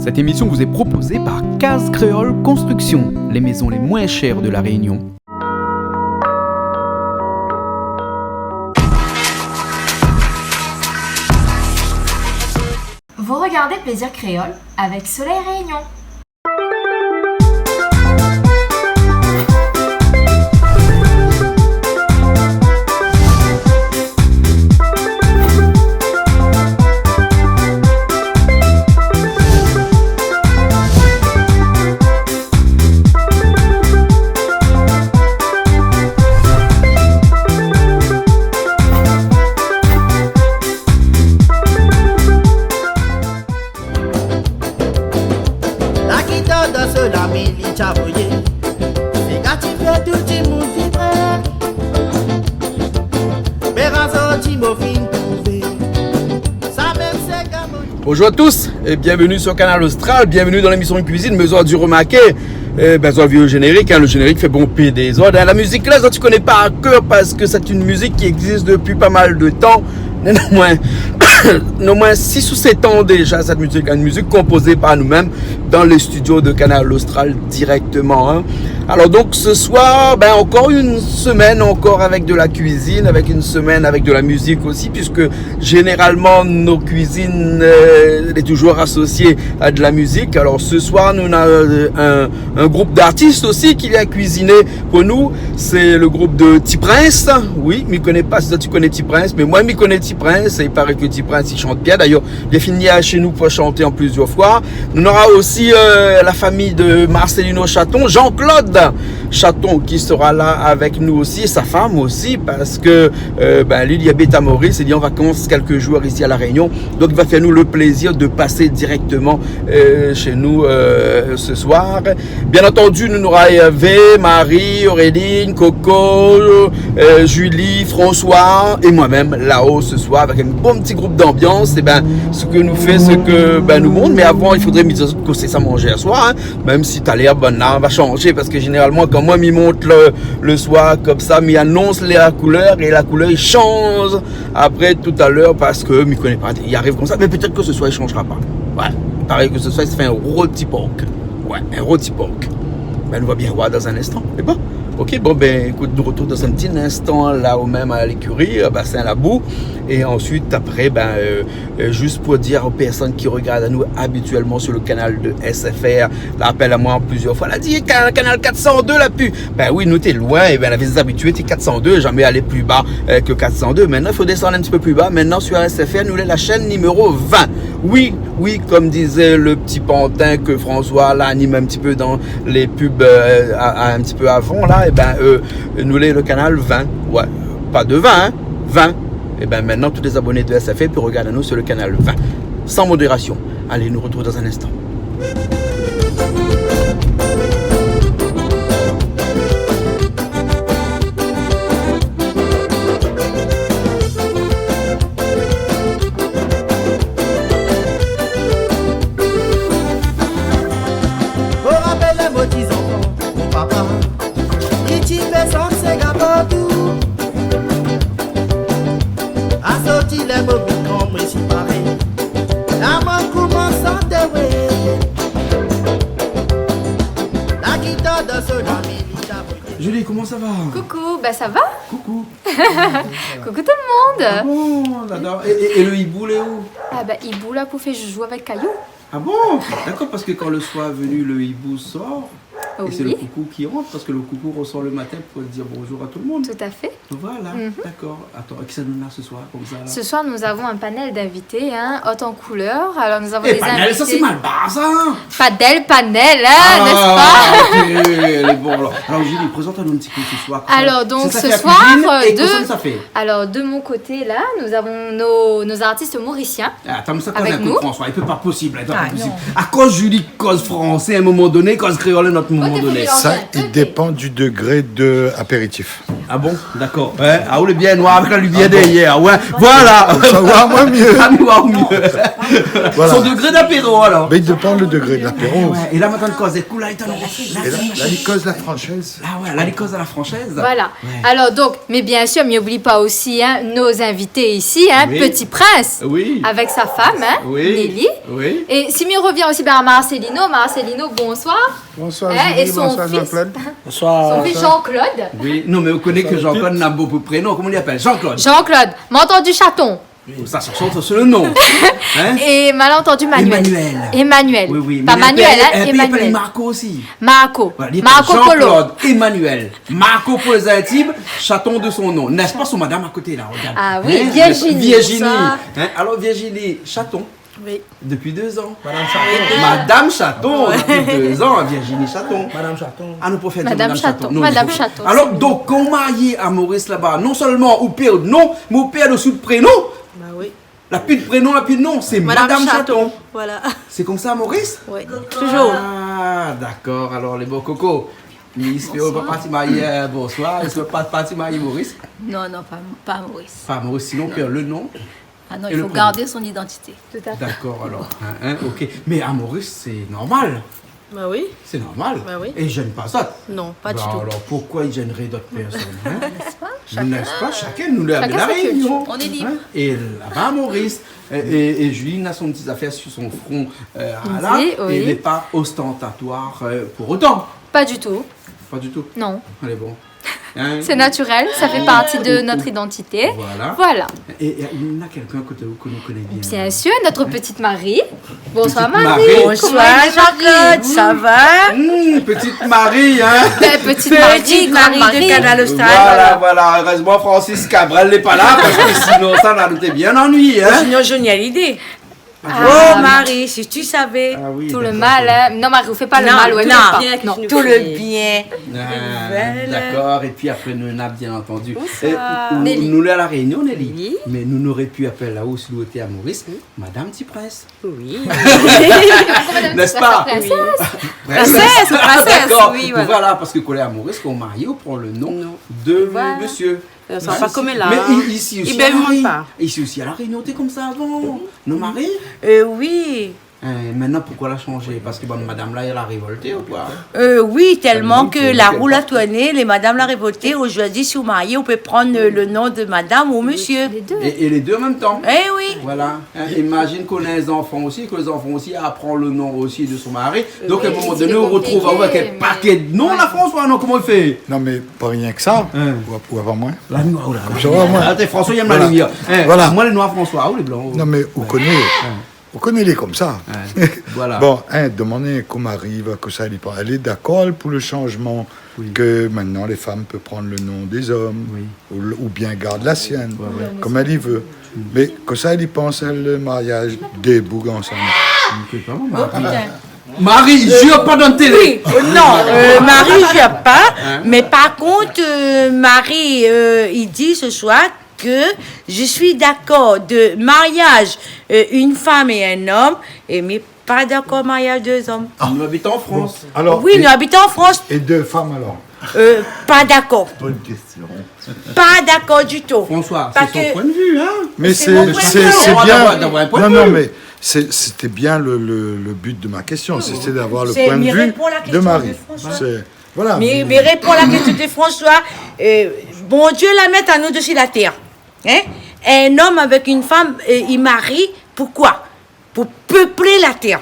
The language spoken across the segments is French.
Cette émission vous est proposée par Case Créole Construction, les maisons les moins chères de La Réunion. Vous regardez Plaisir Créole avec Soleil Réunion. Bonjour à tous et bienvenue sur Canal Austral, bienvenue dans l'émission de cuisine. Mais vous avez dû remarquer, vous avez vu le générique, le générique fait pomper des ordres. La musique là, ça tu connais pas à cœur parce que c'est une musique qui existe depuis pas mal de temps. Au moins 6 ou 7 ans déjà, cette musique, une musique composée par nous-mêmes dans les studios de Canal Austral directement. Alors donc ce soir, encore une semaine encore avec de la cuisine, avec une semaine avec de la musique aussi, puisque généralement nos cuisines est toujours associées à de la musique. Alors ce soir, nous avons un groupe d'artistes aussi qui vient cuisiner pour nous. C'est le groupe de Ti Prince. Oui, je ne connais pas si tu connais Ti Prince, mais moi je connais Ti Prince et il paraît que Ti Prince il chante bien. D'ailleurs, il est fini chez nous pour chanter en plusieurs fois. Nous aurons aussi la famille de Marcelino Chaton, Jean-Claude Chaton qui sera là avec nous aussi, et sa femme aussi, parce que lui il habite à Maurice, il est en vacances quelques jours ici à La Réunion, donc il va faire nous le plaisir de passer directement chez nous ce soir. Bien entendu, nous aurons Hervé, Marie, Auréline, Coco, Julie, François et moi-même là-haut ce soir avec un bon petit groupe d'ambiance. Et ce que nous fait, ce que nous montre, mais avant il faudrait me dire que c'est ça manger à soir, même si t'as l'air bonne là, on va changer parce que généralement quand moi m'y monte le soir comme ça, m'y annonce la couleur et la couleur il change après tout à l'heure parce que m'y connaît pas, il arrive comme ça, mais peut-être que ce soir il changera pas. Ouais, pareil que ce soir il se fait un rôti pork. Ouais, un rôti pork. Nous va bien voir dans un instant. Et bon. Ok, écoute, nous retournons dans un petit instant là au même à l'écurie, à Bassin-la-Boue. Et ensuite, après, juste pour dire aux personnes qui regardent à nous habituellement sur le canal de SFR, l'appel à moi plusieurs fois, elle a dit canal 402 la pu. Oui, nous t'es loin, et la visite habituée, t'es 402, jamais aller plus bas que 402. Maintenant, il faut descendre un petit peu plus bas. Maintenant, sur SFR, nous, la chaîne numéro 20. Oui, comme disait le petit pantin que François là anime un petit peu dans les pubs un petit peu avant là. Nous le canal 20, ouais, pas de 20, 20. Maintenant tous les abonnés de SFR peuvent regarder nous sur le canal 20, sans modération. Allez, nous retrouvons dans un instant. Julie, comment ça va? Coucou, ça va? Coucou. Coucou tout le monde. Ah bon, j'adore. Et le hibou, il est où? Hibou là pour faire je joue avec Caillou. Ah bon? D'accord, parce que quand le soir est venu, le hibou sort. Oui. Et c'est le coucou qui rentre, parce que le coucou ressort le matin pour dire bonjour à tout le monde. Tout à fait. Voilà, d'accord. Attends, qui ça nous a ce soir comme ça là? Ce soir, nous avons un panel d'invités, haute en couleur. Alors, nous avons des panel, invités. Ça c'est mal bas, ça! Panel, n'est-ce pas? Ok, elle est bon. Alors, Julie, présente-nous un petit peu ce soir. Alors, donc, ça ce fait soir, ça fait? Alors, de mon côté, là, nous avons nos artistes mauriciens. Attends, mais ça cause avec un coup nous. de François. Il peut pas possible. À cause Julie cause français, à un moment donné, cause créole, notre monde. moment donné. Ça, il dépend du degré de apéritif. Ah bon, d'accord. Ouais. Ah, ou le bien noir avec la lumière derrière. Ouais, voilà. Ça va moins mieux. Ah, nous voir mieux. Voilà. Son degré d'apéro alors. Mais il dépend le degré de l'apéro. Ouais. Et là maintenant quoi, c'est cool là, Et la licose, la française. Ah ouais, la licose à la française. Voilà. Ouais. Alors donc, mais bien sûr, mais n'oublie pas aussi nos invités ici, Oui. Petit Prince, Oui. avec sa femme, Oui. Nelly. Oui. Et si on revient aussi à Marcelino, bonsoir. Bonsoir, Et Julie, son bonsoir, fils, Jean-Claude. son fils Jean-Claude. Oui. Non mais vous connaissez que Jean-Claude n'a beaucoup de prénoms. Comment on l'appelle? Jean-Claude. Jean-Claude, m'entendu chaton. Ça chante sur le nom. Hein? Et malentendu Manuel. Emmanuel. Oui, oui. Pas Mais Manuel, il appelle Emmanuel. Marco aussi. Marco. Voilà, il Marco appelle Polo. Jean-Claude Emmanuel. Marco pour les intimes, chaton de son nom. N'est-ce pas son madame à côté là? Regarde. Ah oui, Hein? Virginie. Virginie. Bonsoir. Hein? Alors Virginie, chaton. Oui. Depuis 2 ans. Madame Chaton. Depuis 2 ans, Virginie Chaton. Madame Chaton. Ah, nous pouvons faire Madame Chaton. Non, Madame il faut- Chaton. Alors, donc, quand on marié à Maurice là-bas, non seulement on perd nom, mais on perd aussi le prénom. Bah oui. La plus de prénom, la plus de nom, c'est Madame Chaton. Voilà. C'est comme ça, Maurice? Oui. Toujours. Ah, d'accord. Alors, les beaux cocos. Miss Péo va partir marier, bonsoir. Est-ce que pas partir marier Maurice? Non, non, pas Maurice. Pas Maurice, sinon on perd le nom. Ah non, Et il le faut prénom. garder son identité. Tout à fait. D'accord, alors. Ok. Mais à Maurice, c'est normal. Bah oui. C'est normal. Bah oui. Et il gêne pas ça. Non, pas du Bah tout. alors pourquoi il gênerait d'autres personnes hein? N'est-ce pas? N'est-ce pas? Chacun nous l'a Chacun la sa réunion. culture. On est libre. Hein? Et là-bas, Maurice. Et Juline a son petite affaire sur son front là. Oui, oui. Et il n'est pas ostentatoire pour autant. Pas du tout. Pas du tout. Non. Allez, bon. Hein? C'est naturel, ça fait partie de notre identité. Voilà. Voilà. Et il y en a quelqu'un que nous connaît bien. Bien sûr, notre petite Marie. Bonsoir Petite Marie. Marie. Bonsoir Jean-Claude, ça va? Petite Marie, hein? Ben, petite Marie, grande Marie. de Canal Austral. Voilà. Heureusement, Francis Cabrel n'est pas là parce que sinon, ça l'a été bien ennuyé, hein? Sinon, je n'ai l'idée. Ah, Oh Marie, si tu savais. Ah oui, tout le d'accord. mal, hein. Non Marie, on fait pas le Non, mal, ouais, non. faites pas. Non. Tout le bien. Ah, Voilà. d'accord, et puis après nous on a bien entendu. Nelly. Nous là à la Réunion, Nelly. Oui. Mais nous n'aurions pu appeler là-haut si nous étions à Maurice, Madame Tiprince. Oui. N'est-ce pas? Princesse. Princesse, D'accord. oui, Voilà, parce que quand on est à Maurice, quand on marie, on prend le nom Non. de Voilà. monsieur. Ça va pas comme là. Mais ici aussi, Il à la m'aime Réunion- pas. ici aussi à la Réunion, t'es comme ça avant. Nos maris. Oui. Maintenant, pourquoi la changer? Parce que bonne madame là, elle a révolté ou quoi? Oui, tellement dit que que la vous roue faites a tourné, les madames l'a révolté. Aujourd'hui, si vous mariez, on peut prendre le nom de madame ou monsieur. Les deux. Et les deux en même temps. Eh oui. Voilà. Hein, imagine qu'on a les enfants aussi, que les enfants aussi apprennent le nom aussi de son mari. Donc à un moment donné, on retrouve avec un paquet de noms, la François, non? Comment il fait? Non, mais pas rien que ça. Hein. Ou avant moins. La noire, oh là là. Ça va, moi. Ah, t'es François, il aime Voilà. la lumière. Hein, Voilà. Moi, les noirs François, ou les blancs? Non, mais on connaît les comme ça. Ouais. Voilà. Bon, demandez qu'on arrive, que ça allait pas. Elle est d'accord pour le changement, Oui. que maintenant les femmes peuvent prendre le nom des hommes, Oui. ou bien garde la sienne, comme elle y veut. Mais que ça, elle y pense, elle, le mariage, des bougs ensemble. Marie, jure pas dans la télé. Non, Marie, je ne pas. Mais par contre, Marie, il dit ce soir que je suis d'accord de mariage une femme et un homme, mais pas d'accord mariage deux hommes. Nous habitons en France. Alors, Oui, nous habitons en France, et deux femmes alors. pas d'accord. Bonne question. Pas d'accord du tout. François, Parce c'est son que- point de vue, hein? Mais C'est mon point de c'est vue. On va bien. d'avoir un point Non, de non, vue. mais c'était bien le but de ma question. C'était d'avoir le C'est- point de mais vue réponds à la de question Marie. de François. C'est- Voilà. Mais réponds à la question de François. Bon Dieu la met à nous dessus la terre. Hein? Un homme avec une femme, il marie, pourquoi? Pour peupler la terre.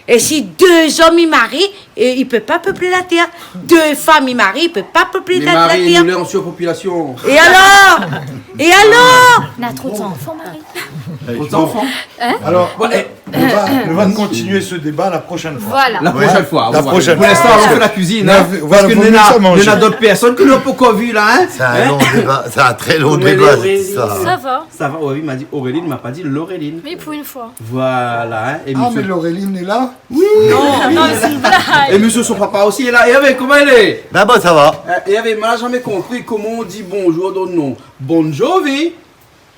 Et si deux hommes ils marient, ils ne peuvent pas peupler la terre. Deux femmes ils marient, ils ne peuvent pas peupler Mais la Marie, terre. nous l'est en surpopulation. Et alors? Et alors? On a trop d'enfants, Marie. Aux enfants. Alors, Ouais, on va continuer ce débat la prochaine fois. Voilà. La prochaine fois. La on va. prochaine Pour l'instant, fois. on fait la cuisine. Non, Hein, voilà, parce que vaut nous mieux ça on manger. a d'autres personnes que nous n'avons pas vues là. Hein. C'est un long débat, c'est un très long débat, ça. Ça va, Ça va, oui, il m'a dit Auréline, il m'a pas dit Laureline. mais pour une fois. Voilà. Hein. Et Ah, mais monsieur, Laureline est là. Non, c'est une blague. et monsieur, son papa aussi est là. Et avec, comment elle est? Ben bon, ça va. Et avec, moi, jamais compris comment on dit bonjour dans le nom. Bon Jovi.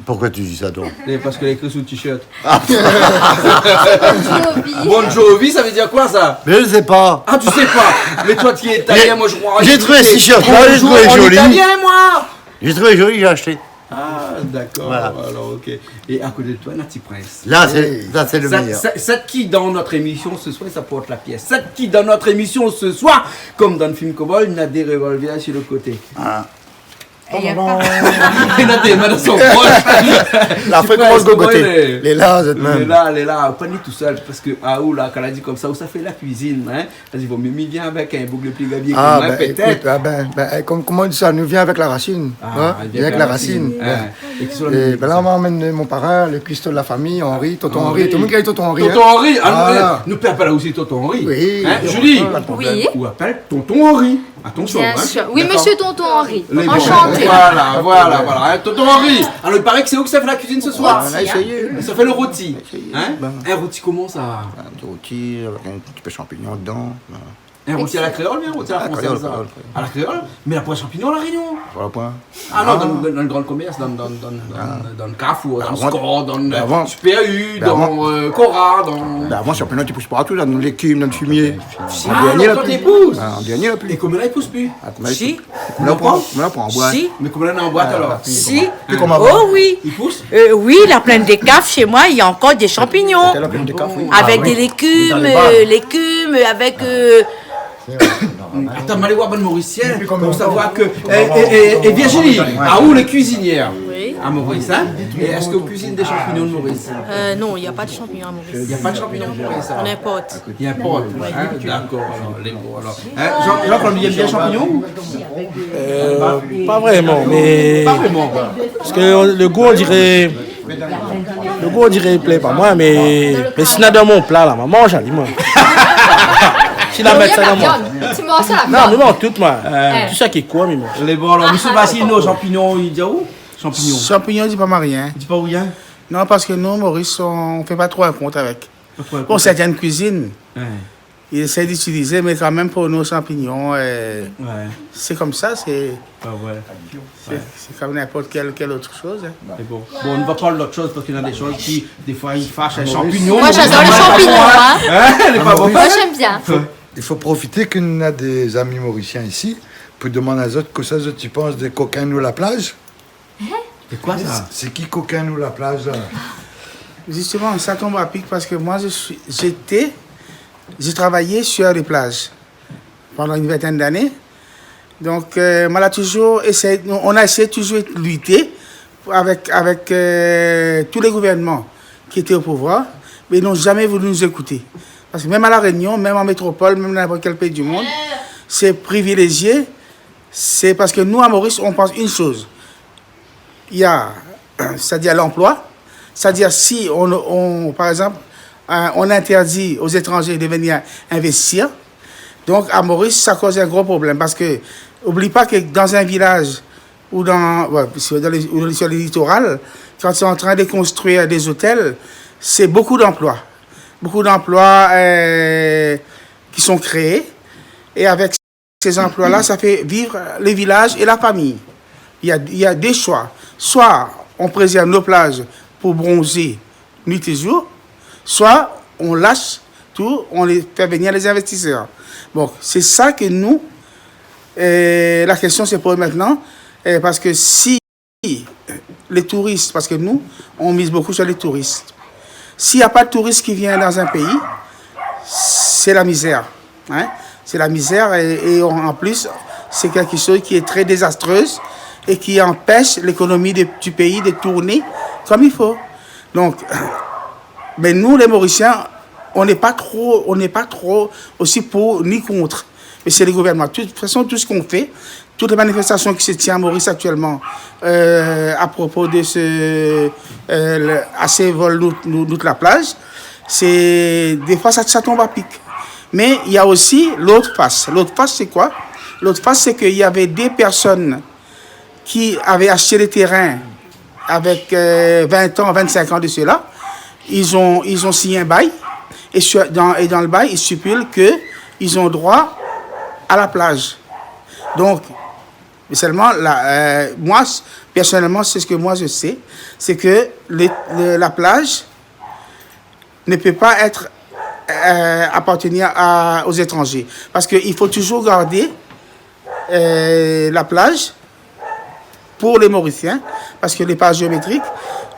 Pourquoi tu dis ça donc? Parce que écrit sous le t-shirt. Jovi. Bon Jovi, ça veut dire quoi ça? Mais je ne sais pas. Ah, tu sais pas. Mais toi qui es italien, moi je crois. J'ai trouvé ce t-shirt-là, j'ai Bonjour, trouvé en joli. italien, moi. J'ai trouvé joli, j'ai acheté. Ah, d'accord. Voilà. Alors, ok. Et à côté de toi, Nati Prince. Là, c'est le meilleur. C'est qui dans notre émission ce soir, ça porte la pièce. C'est qui dans notre émission ce soir, comme dans le film Cowboy, il a des revolvers sur le côté. Ah. Il y a pas... Il a des mains dans son poche. La Tu fait vois, comment ce le Cowboy, côté. Les là, vous êtes Elle est même. là, elle est là, pas ni tout seul, parce que Aou là, quand elle a dit comme ça, où ça fait la cuisine, hein, elle dit, il vaut mieux m'y vient avec un boucle plus gabier Ah, que moi, ben, écoute, peut-être. ah, comment on dit ça? Nous vient avec la racine. hein? elle Vient avec la racine. hein. Et qui sont la Et musique, ben là, ça. on m'emmène mon parrain, le cuistot de la famille, Henri, Tonton Henri. Tout le monde qui a Tonton Henri. Tonton Henri, Voilà. nous appelle aussi Tonton Henri. Oui. Hein, Julie, Oui. ou appelle Tonton Henri. Attention. Bien hein. sûr. Oui, D'accord. monsieur Tonton Henri. Les bons. Enchanté. Voilà. Hein, Tonton Henri. Alors, il paraît que c'est où que ça fait la cuisine ce soir? On a essayé. Ça fait le rôti. Hein? Un rôti comment ça? Un petit rôti, avec un petit peu de champignons dedans. Un rôti à la créole, bien, un rôti à la À la française. créole, ça. créole. À la créole? Mais la poire champignon à la Réunion? Voilà, point. Ah non, dans le grand commerce, dans le Carrefour, dans le Avant- Score, dans le avant- Super U, Ben dans Cora, dans... Ben avant, champignons, tu pousses partout, dans l'écume, dans le fumier. Ah, dernier, non, toi t'épouses. En dernier, la Et pluie. combien là, il pousse plus? Si, On l'a pour en boîte. si, Mais combien là, en boîte alors? si. Puis comment va? Oh oui. Il pousse? Oui, la plaine des caves, chez moi, il y a encore des champignons. Quelle heure des cafés, oui. Avec Ah, des oui. légumes, Dans les bars. avec... Attends, m'allez voir bonne Mauricienne pour savoir que... Et Virginie, à où les cuisinières? Oui. À Maurice, hein? Et est-ce que vous cuisinez des champignons de Maurice? Non, il n'y a pas de champignons à Maurice. Il n'y a pas de champignons de Maurice, On hein? importe. Il y a un pote, hein? D'accord, alors, les bons, alors. Hein, Jean-Claude, il aime bien les champignons? Pas vraiment, mais. Pas vraiment. Parce que le goût, on dirait. Le goût, on dirait, il plaît pas moi, mais si là dans mon plat, là, maman, j'allais, moi. Si la Il y mettre a ça la dans moi. viande. Tu manges ça la Non, mais viande. bon, tout, moi. Tout ça qui est quoi, mais moi. Les bons, alors, monsieur Bassino, champignons, il dit où? Champignons. Champignons, dis pas rien. Il dit pas où il y a? Non, parce que nous, Maurice, on fait pas trop un compte avec. Pour certaines cuisines, ils essaient d'utiliser, mais quand même pour nos champignons, Ouais, c'est comme ça, c'est ouais. comme n'importe quelle autre chose. hein. C'est bon. Bon, on ne va pas parler d'autre chose parce qu'il y en a des choses qui, des fois, ils fâchent un champignon. Moi, j'adore les champignons, hein. Hein? Elle est pas bonne. Moi, j'aime bien. Il faut profiter qu'on a des amis mauriciens ici pour demander à eux que ça, tu penses des coquins nous la plage? C'est quoi ça? C'est qui coquin nous la plage là? Justement, ça tombe à pic parce que moi, j'ai travaillé sur les plages pendant une vingtaine d'années. Donc, on a toujours essayé, toujours de lutter avec tous les gouvernements qui étaient au pouvoir, mais ils n'ont jamais voulu nous écouter. Parce que même à La Réunion, même en métropole, même dans n'importe quel pays du monde, c'est privilégié. C'est parce que nous, à Maurice, on pense une chose. Il y a, c'est-à-dire l'emploi, c'est-à-dire si par exemple, on interdit aux étrangers de venir investir, donc à Maurice, ça cause un gros problème parce que, n'oublie pas que dans un village ou sur le littoral, quand ils sont en train de construire des hôtels, c'est beaucoup d'emplois. Beaucoup d'emplois qui sont créés et avec ces emplois-là, ça fait vivre les villages et la famille. Il y a des choix. Soit on préserve nos plages pour bronzer nuit et jour, soit on lâche tout, on les fait venir les investisseurs. Bon, c'est ça que nous, la question se pose maintenant, parce que si les touristes, parce que nous, on mise beaucoup sur les touristes, s'il n'y a pas de touristes qui viennent dans un pays, c'est la misère. Hein? C'est la misère et en plus, c'est quelque chose qui est très désastreuse et qui empêche l'économie du pays de tourner comme il faut. Donc, mais nous, les Mauriciens, on n'est pas trop aussi pour ni contre. Mais c'est les gouvernements. De toute façon, tout ce qu'on fait, toutes les manifestations qui se tiennent à Maurice actuellement à propos de assez vol de la plage, c'est des fois ça tombe à pic. Mais il y a aussi l'autre face. L'autre face, c'est quoi? L'autre face, c'est qu'il y avait des personnes qui avaient acheté des terrains avec 20 ans, 25 ans de cela. Ils ont signé un bail. Et dans le bail, ils stipulent qu'ils ont droit à la plage. Donc, Mais seulement, moi, personnellement, c'est ce que moi je sais, c'est que la plage ne peut pas appartenir aux étrangers. Parce qu'il faut toujours garder la plage pour les Mauriciens, parce que les plages géométriques,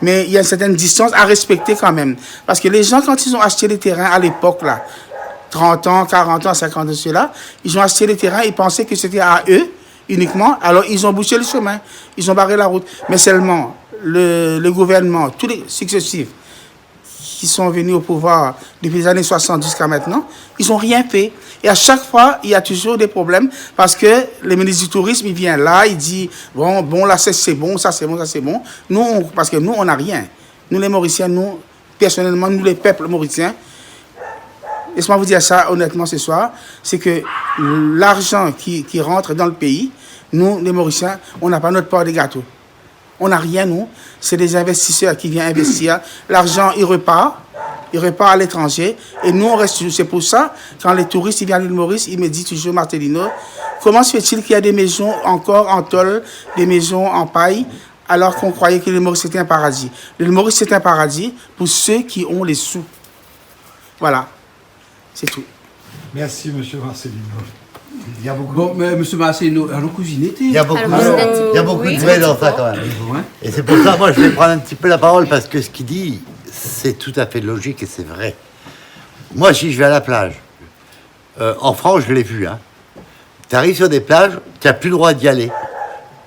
mais il y a une certaine distance à respecter quand même. Parce que les gens, quand ils ont acheté les terrains à l'époque, là, 30 ans, 40 ans, 50 ans, ceux-là, ils ont acheté les terrains, ils pensaient que c'était à eux uniquement, alors ils ont bouché le chemin, ils ont barré la route. Mais seulement, le gouvernement, tous les successifs qui sont venus au pouvoir depuis les années 60 jusqu'à maintenant, ils n'ont rien fait. Et à chaque fois, il y a toujours des problèmes parce que le ministre du Tourisme, il vient là, il dit, bon, là, c'est bon, ça, c'est bon, ça, c'est bon. Parce que nous, on n'a rien. Nous, les Mauriciens, nous, personnellement, nous, les peuples mauriciens, laisse-moi vous dire ça honnêtement ce soir, c'est que l'argent qui rentre dans le pays, nous, les Mauriciens, on n'a pas notre part des gâteaux. On n'a rien, nous. C'est des investisseurs qui viennent investir. L'argent, il repart à l'étranger. Et nous, on reste. C'est pour ça, quand les touristes ils viennent à l'île Maurice, ils me disent toujours, Marcelino, comment se fait-il qu'il y a des maisons encore en tôle, des maisons en paille, alors qu'on croyait que l'île Maurice c'était un paradis. L'île Maurice c'est un paradis pour ceux qui ont les sous. Voilà. C'est tout. Merci, monsieur Marcelino. Il y a beaucoup, Bon, mais monsieur Marcelino, alors cuisiner, il y a beaucoup, Alors, il y a beaucoup oui. de vrai dans ça quand même. Ouais. Et c'est pour ça, moi, je vais prendre un petit peu la parole parce que ce qu'il dit, c'est tout à fait logique et c'est vrai. Moi, si je vais à la plage, en France, je l'ai vu, hein. Tu arrives sur des plages, tu n'as plus le droit d'y aller.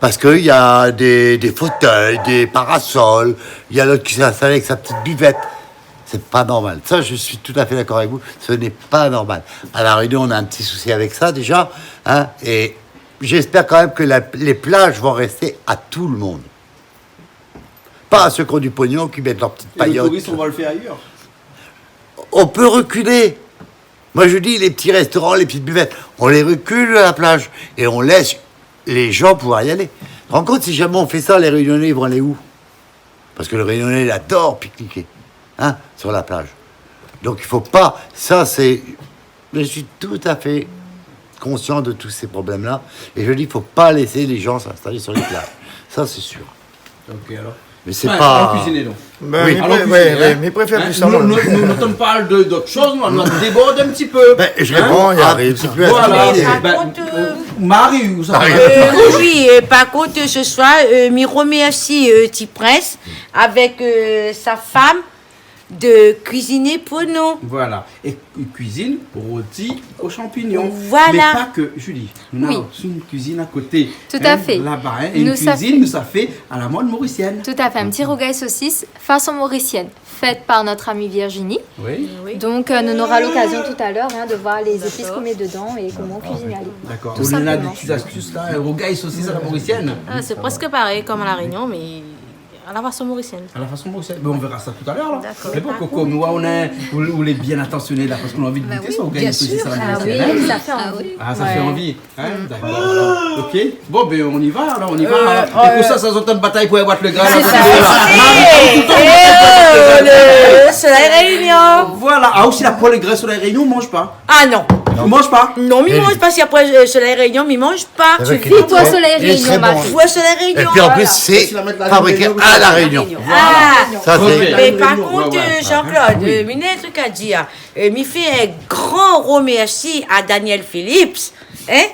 Parce qu'il y a des fauteuils, des parasols, il y a l'autre qui s'est installé avec sa petite buvette. C'est pas normal. Ça, je suis tout à fait d'accord avec vous. Ce n'est pas normal. À La Réunion, on a un petit souci avec ça déjà, hein, et j'espère quand même que les plages vont rester à tout le monde. Pas à ceux qui ont du pognon, qui mettent leur petite Et le paillote. tourisme, on va le faire ailleurs. On peut reculer. Moi, je dis, les petits restaurants, les petites buvettes, on les recule à la plage et on laisse les gens pouvoir y aller. Tu te rends compte, si jamais on fait ça, les Réunionnais, ils vont aller où? Parce que le Réunionnais, il adore pique-niquer, hein, sur la plage. Donc, il faut pas... Ça, c'est... Je suis tout à fait conscient de tous ces problèmes-là. Et je dis, il faut pas laisser les gens s'installer sur les plages. Ça, c'est sûr. Ok, alors. Mais c'est Ouais, pas... alors cuisiner, donc. Ben, Oui. mais Alors, ouais, cuisiner, ouais, hein. mais préfère plus ça. Nous, on parle d'autres choses, nous, on déborde un petit peu. Ben, je Hein? réponds, il Ah, arrive. c'est plus Voilà. Mais par Ben, contre, Marie, vous savez. oui, par contre, ce soir, me remercie Petit Prince avec sa femme de cuisiner pour nous. Voilà. Et cuisine, rôti aux champignons. Voilà. Mais pas que, Julie, nous Oui. avons aussi une cuisine à côté. Tout à fait. Là-bas, hein, et Nous, une ça cuisine, ça fait à la mode mauricienne. Tout à fait, un petit rougail saucisse façon mauricienne, faite par notre amie Virginie. Oui. Donc, on aura l'occasion tout à l'heure de voir les épices qu'on met dedans et comment cuisiner. D'accord. Tout On a des simplement. petites astuces là, rogaille saucisse à la mauricienne. Ah, c'est presque pareil comme à La Réunion, mais à la façon mauricienne. À la façon mauricienne. Mais on verra ça tout à l'heure là. D'accord. Mais bon, Coco, nous, on est, vous les bien attentionnés là, parce qu'on a envie de goûter ça, rogaille saucisse à la Ah oui, mauricienne. ça fait envie. Ah, ça Ouais. fait envie. Hein? D'accord. Ok. Bon, ben on y va, alors on y va. Et pour ça, ça sont une bataille pour avoir le gras. C'est ça. Le soleil réunion. Voilà. Ah, aussi, la poêle et graisse sur la réunion, on mange pas. Ah non. On mange pas. Non, mais mange pas si après soleil réunion, mais mange pas. C'est vrai Tu qu'il est vis, toi, Toi, très- soleil il est réunion, très ma bon. fille. toi, soleil Et réunion. puis en plus, voilà. c'est Si la mettre la fabriqué Réunion, à La Réunion. Ah. Ça, Ok. c'est... Mais par Réunion, contre, ouais. Jean-Claude, il y a un truc à dire. Me fait un grand remercie à Daniel Phillips, hein,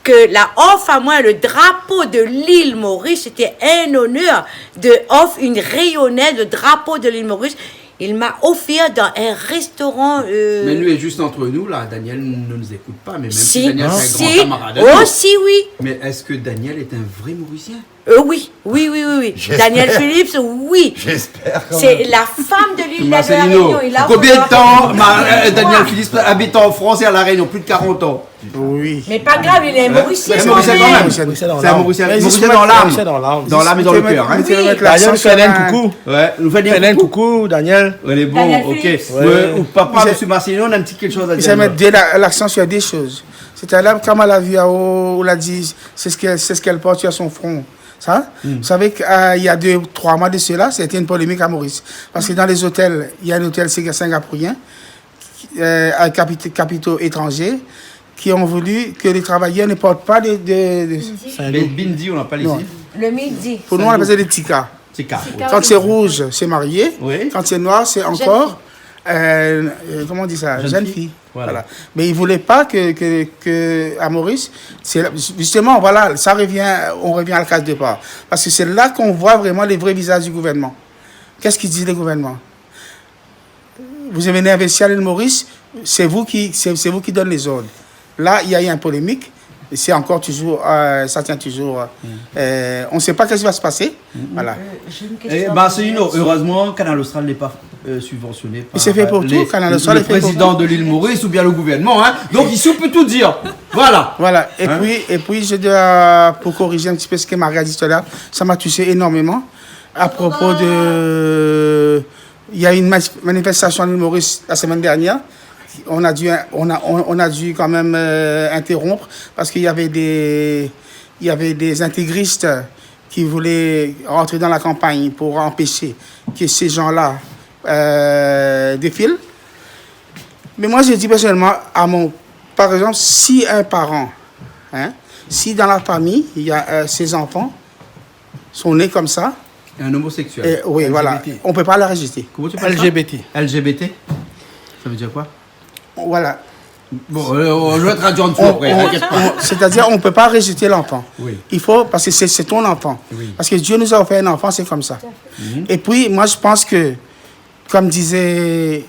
que la offre à moi le drapeau de l'île Maurice, c'était un honneur de offre une rayonnette, le drapeau de l'île Maurice. Il m'a offert dans un restaurant. Mais nous est juste entre nous là. Daniel ne nous écoute pas, mais même si Si, Daniel c'est un si, grand camarade. à oh nous. si, oui. Mais est-ce que Daniel est un vrai Mauricien? Oui. J'espère. Daniel Phillips, oui. J'espère quand C'est même. la femme de l'île de la Marcelino, Réunion. Il a combien de offert- temps Daniel Philippe habite en France et à La Réunion? Plus de 40 ans. Oui. Mais pas grave, il est mauricien. C'est quand Mauricien même. quand même. Mauricien dans C'est un l'âme. Mauricien. Mais Mauricien juste dans l'âme. Mauricien dans l'âme. Dans l'âme et dans le cœur. Hein. Daniel, fais un coucou. Ouais, nous fait Fais un des coucou. coucou, Daniel. Elle est bon, Daniel ok. Philippe. Ouais, ou papa, C'est- monsieur Marcelino, on a un petit quelque chose à Il dire. s'est mis l'accent sur des choses. C'est-à-dire, comme elle a vu, on l'a dit, c'est ce qu'elle porte sur son front. Ça? Vous savez qu'il y a 2-3 mois de cela, c'était une polémique à Maurice. Parce que dans les hôtels, il y a un hôtel singapourien, à capitaux étrangers, qui ont voulu que les travailleurs ne portent pas de Les bindi, on l'appelle Non. ici. Le midi. pour nous, on appelle ça des tika. Tika. Quand c'est rouge, c'est marié. Oui. Quand c'est noir, c'est encore, comment on dit ça, jeune fille. Voilà. Mais ils ne voulaient pas que à Maurice, justement, voilà, ça revient, on revient à la case de départ. Parce que c'est là qu'on voit vraiment les vrais visages du gouvernement. Qu'est-ce qu'ils disent, le gouvernement? Vous venez investir à l'île Maurice, c'est vous qui donnez les ordres. Là, il y a eu une polémique. Et c'est encore toujours, ça tient toujours. On ne sait pas ce qui va se passer. Voilà. Heureusement, Canal Austral n'est pas subventionné par c'est fait pour tout, Canal Austral le est fait pour président de l'île Maurice ou bien le gouvernement. Hein. Donc ici, on peut tout dire. Voilà. Voilà. Et puis, je dois, pour corriger un petit peu ce que Marie a dit tout à l'heure, ça m'a touché énormément. À propos de... Il y a eu une manifestation à l'île Maurice la semaine dernière. On a dû quand même interrompre parce qu'il y avait des intégristes qui voulaient rentrer dans la campagne pour empêcher que ces gens-là défilent. Mais moi, j'ai dit personnellement, par exemple, si un parent, si dans la famille, il y a ses enfants sont nés comme ça, un homosexuel. Oui, LGBT. voilà, on ne peut pas la rejeter. Comment tu parles LGBT. LGBT. Ça veut dire quoi? Voilà. Bon, on doit traduire en dessous après. C'est-à-dire, on ne peut pas rejeter l'enfant. Oui. Il faut, parce que c'est ton enfant. Oui. Parce que Dieu nous a offert un enfant, c'est comme ça. Et puis, moi, je pense que, comme disait,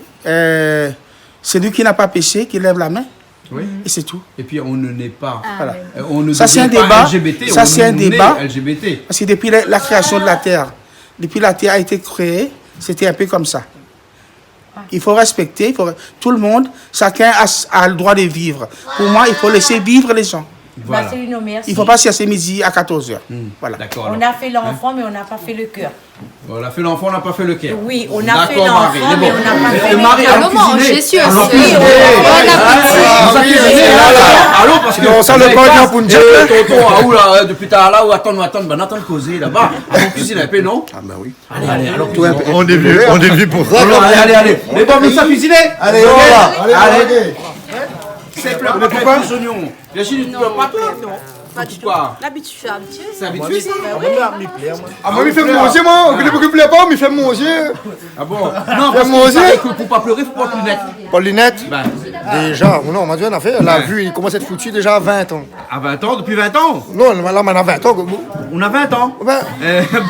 celui qui n'a pas péché, qui lève la main. Oui. Et c'est tout. Et puis, on ne naît pas. Voilà. On ne Ça, c'est un devient pas débat. LGBT, Ça, on c'est un naît débat. LGBT. Parce que depuis la création de la Terre, depuis la Terre a été créée, c'était un peu comme ça. Il faut respecter, tout le monde, chacun a le droit de vivre. Pour moi, il faut laisser vivre les gens. Voilà. Bah, merci. Il ne faut pas chercher midi à 14h. Voilà. D'accord. On a fait l'enfant, mais on n'a pas fait le cœur. On a fait l'enfant, on n'a pas fait le cœur. Oui, on a fait D'accord, l'enfant, Marie. mais on n'a pas fait le Marie, cœur. allons cuisiner. Jésus Allons aussi. cuisiner. Vous avez cuisiné, là. Allô, parce que Non, ça, le pas pour une tonton, ah, où là, depuis tard là, où attends, ben attends de causer là-bas. Allons cuisiner un peu, non? Ah ben oui. Allez, alors On est vieux pour ça. Allez. Les bonnes, ça cuisiner. Allez, allez. C'est plein de petits oignons. Bien sûr, tu ne peux pas toi. Pas du tout. Pourquoi? L'habitude, je suis habituée. C'est habitué ça? Ah, moi, il fait manger, moi. Il ne plaît pas, mais il fait manger. Ah bon? Non, parce que pour pas pleurer, il faut pas plus net. Pas de lunettes. Ben, Déjà, non, on m'a dit une affaire. Elle a vu, il commence à être foutu déjà à 20 ans. à 20 ans, depuis 20 ans? Non, là, on a 20 ans. On a 20 ans. Ben,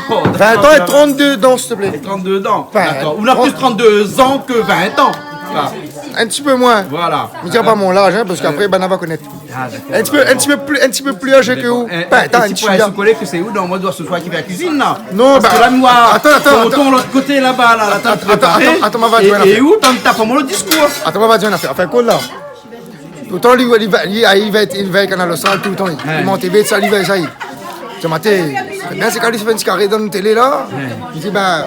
Bon, 20 ans et 32 dents, s'il te plaît. 32 ans. Ben, D'accord. On a plus 32 ans que 20 ans. Ah, Un petit peu moins. voilà. Ne dis pas mon âge, hein, parce qu'après, ben, on va connaître. Ah, d'accord. Un petit peu plus âgé que vous. Ben, attends, Et si pour aller que c'est où dans moi doit ce soir qui fait la cuisine là? Non, Parce que bah, là, moi, attends. ton l'autre côté là-bas, là, t'as préparé. Attends, ma va dire une Et affaire. où t'as pas le discours? Attends, on va dire une affaire. Enfin, quoi là? Tout le temps, il va être Canal Austral tout le temps. Il monte vite, ça, il va ça. Ce matin, bien, c'est quand il se fait un petit carré dans la télé là. Il dit, ben,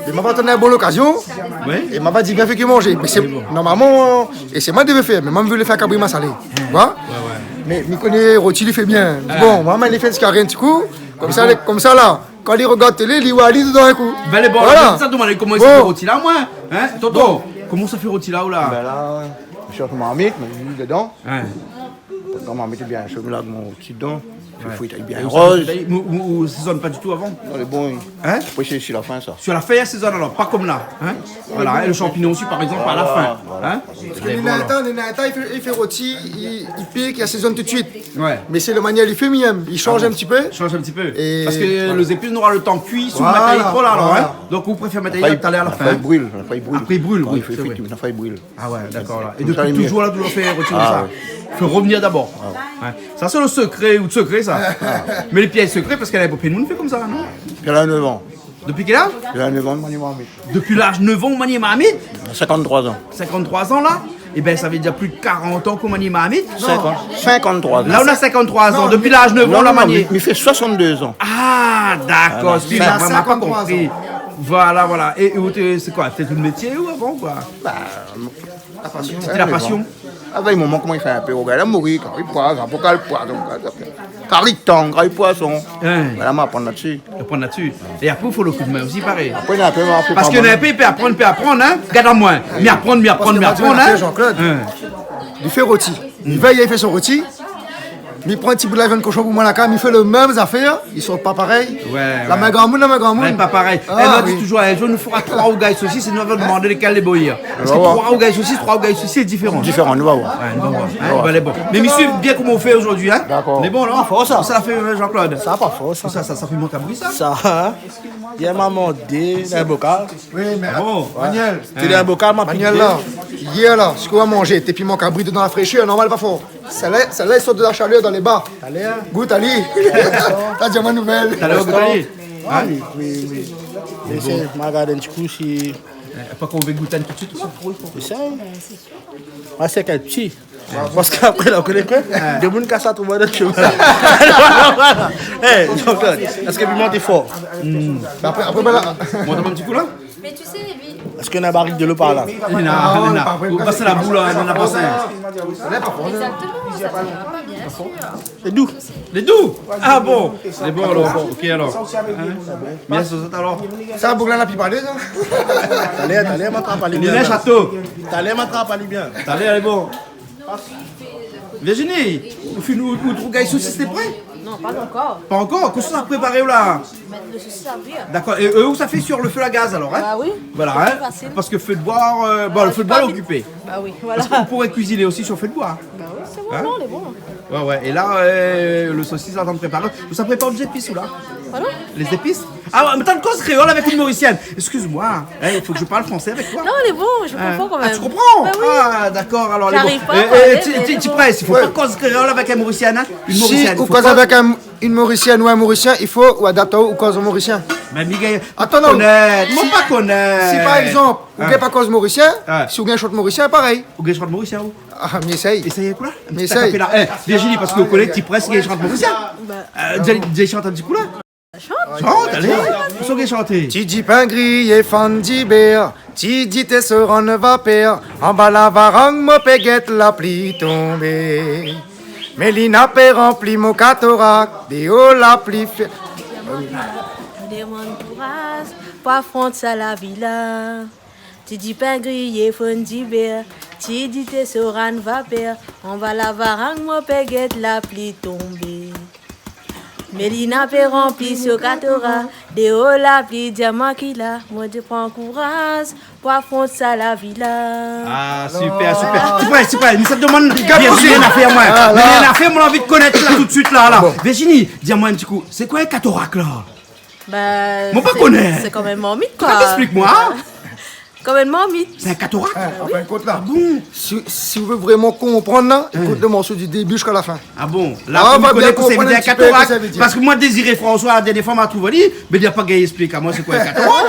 il m'a pas donné une bonne occasion. Oui. Et m'a pas dit, bien fait que manger. Mais c'est normalement, et c'est moi qui devais faire. Mais moi, je veux le faire cabrima salé. Tu vois? Mais il connaît, Roti, il fait bien. Bon, maman, il fait un petit carré un petit coup. Comme ça là. Quand il regarde télé, il voit dedans un coup. Ben les bon, Voilà. ça demande comment ça fait rôti là, moi. Hein, Toto, comment ça fait rôti là ou là? Ben là, je suis avec ma marmite, je mets dedans. Hein. Quand ma marmite est bien chaude, là, avec mon petit dedans. Je fouille bien Ou rose. Ou saisonne pas du tout avant? Non, les bons, Hein? après c'est sur la fin ça. Sur la feuille, elle saisonne alors, pas comme là. Hein? Voilà, hein, le champignon aussi par exemple à la fin. Hein? Parce que les nata, il fait rôti, il pique, il assaisonne tout de suite. Ouais. Mais c'est le manière, il fait mieux, il change un petit peu. Change un petit peu. Et Parce que les épices n'auront le temps cuit sous Voilà, le matériel trop là alors. voilà. Hein? Donc vous préférez mettre à la fin. Après il brûle. Après il brûle, oui. Il c'est vrai. fait, après il brûle. Ah ouais, d'accord là. Et Comme ça, depuis il est toujours là, tu dois faire retirer Ah, ça. ouais. Il faut revenir d'abord. Ouais. Ça c'est le secret ou de secret ça. Mais les pièces secrets parce qu'elle a pas nous fait comme ça, non? Elle a 9 ans. Depuis quel âge? Elle a 9 ans de manier marmite. Depuis l'âge 9 ans, on manie marmite. 53 ans. 53 ans là. Et ben ça veut dire plus de 40 ans qu'on manie marmite. 53 ans. Là on a 53 ans. Depuis l'âge 9 ans, on l'a manié. Il fait 62 ans. Ah, d'accord. Excuse-moi, il a on m'a pas 53 compris. Voilà. Et c'est quoi? Peut-être le métier ou avant quoi? La passion. C'était la passion. Avec mon moment, comment il fait un peu? Regarde, il mourit, quand il poisson, quand il poisson, quand il tang, quand il poisson. Voilà, on apprend là-dessus. Apprendre là-dessus. Et après, il faut le coup de main aussi, pareil. Après, il y a un peu, Parce qu'il y en a un peu, il peut apprendre, hein. Regarde à moi. Mais apprendre, hein. Jean-Claude, il fait rôti. Il veille, il fait son rôti. Il prend un petit bout de la viande cochon pour moi la cam, il fait les mêmes affaires, ils sont pas pareils. La main grand monde, la main grand monde. Ouais, pas pareil. Ah, Elle oui. dit toujours, elle nous fera 3 rougailles saucisses et nous allons demander lesquelles les boire. Parce que 3 rougailles saucisses, 3 rougailles saucisses, c'est différent. Différent, nous va voir. Ouais, nous allons voir. Hein, bah, elle est bon. Mais monsieur, bien comment on fait aujourd'hui, hein? D'accord. On est bon, là? ça. Ça fait Jean-Claude. Ça pas fort, ça. Ça fait mon cabri, ça? Ça, hein. Il y a maman D dans un bocal. Oui, mais Bon. Manuel, Tu as un bocal, ma Manuel là, hier là, ce qu'on va manger, tes piments cabri dans la fraîcheur, normal pas fort. Celle-là, ils sortent de la chaleur dans les bars. Goûte, Ali. T'as déjà ma nouvelle. T'as l'air au goûter? Ah oui, oui. Et c'est Margaret un petit coup, si. Pas qu'on veut goûter tout de suite, ça? C'est ça. Ah, c'est quel petit. Parce qu'après, là, on connaît quoi? Des gens qui s'en trouvent dans le chemin. Hé, Jean-Claude, est-ce que piment est fort? Après, ben là. On donne un petit coup là? Mais tu sais, lui. Est-ce qu'on a un baril de l'eau par là? Il y en a. On passe la boule, on en a passé. Exactement, ça va bien sûr. C'est doux. Les doux? Ah bon? C'est bon alors. Ok alors. Bien sûr, alors. Ça, Bougla n'a plus parlé, ça. T'allais, m'attrape à Les bien. châteaux. T'allais, m'attrape à bien. T'allais, elle est bon. Virginie, nous rougailles saucisses, c'était prêt? Non, pas encore. Pas encore? Qu'est-ce que ça a préparé là? Mettre le saucisse à cuire. D'accord. Et eux, ça fait sur le feu à gaz alors, hein? Bah oui. Voilà, C'est hein? facile. Parce que feu de bois, bon, le feu de bois est occupé. Bah oui, voilà. Parce qu'on pourrait cuisiner aussi sur feu de bois. Bah oui, c'est bon, Hein? non, on est bon. Ouais, ouais. Et là, le saucisse est en train de préparer. Ça prépare des épices ou là? Pardon? Les épices? Ah, ouais, mais t'as une cause créole avec une mauricienne. Excuse-moi, il faut que je parle français avec toi. Non, on est bon, je comprends quand même. Ah, tu comprends? Bah oui. Ah, d'accord, alors les J'arrive bons. pas à parler, mais Tu bon. presses, il faut pas cause créole avec un mauricienne, hein? Une Si mauricienne. ou faut cause pas- avec une mauricienne ou un mauricien, il faut ou adapter ou cause un mauricien. Mais Miguel, Attends, non. connaître, moi pas connaître. Si par exemple, vous n'avez pas cause mauricien, Ah. si vous avez un shot mauricien, pareil. Ou que je rentre mauricien ou? Ah, mais essaye. Essayez quoi? Mais T'as essaye. tapé là. Virginie, parce que vous connaissez, tu presses, que je rentre mauricien. J'ai chanté un petit coup là? Chante, allez. Qu'est-ce que chanter? Tidi pain grillé, Fandi bear, Tidi te sera ne va père, en bas la varang, mo péguette la pli tombée. Mélina père rempli mon catorac, des hauts la pli fait. Demande courage pour affronter ça la villa. Tu dis pain grillé, fondi bear. Tu dis tes soran va père. On va la varang, mon péguette la pli tomber. Mélina peut remplir ce catora. Des hauts la pli diamant qu'il a. Moi je prends courage pour affronter ça la villa. Ah, super, super. C'est prêt, mais ça te demande Virginie, rien à faire, moi. Mais rien à faire, moi, j'ai envie de connaître là tout de suite, là. Virginie, dis-moi un petit coup, c'est quoi un catorac, là? Bah, Moi, pas c'est- connaître. C'est quand même mon mythe, quoi. Explique-moi. Quand même mon mythe. C'est un catorac? Enfin, écoute là. Si vous voulez vraiment comprendre, là, écoute le morceau du début jusqu'à la fin. Ah bon? Là, Ah, vous va me connaissez bien que ça veut comprendre dire un petit peu catorac. ce que ça veut dire. Parce que moi, Désiré François, la dernière fois, m'a trouvé dit, mais il n'y a pas gagné, explique à moi, c'est quoi un catorac?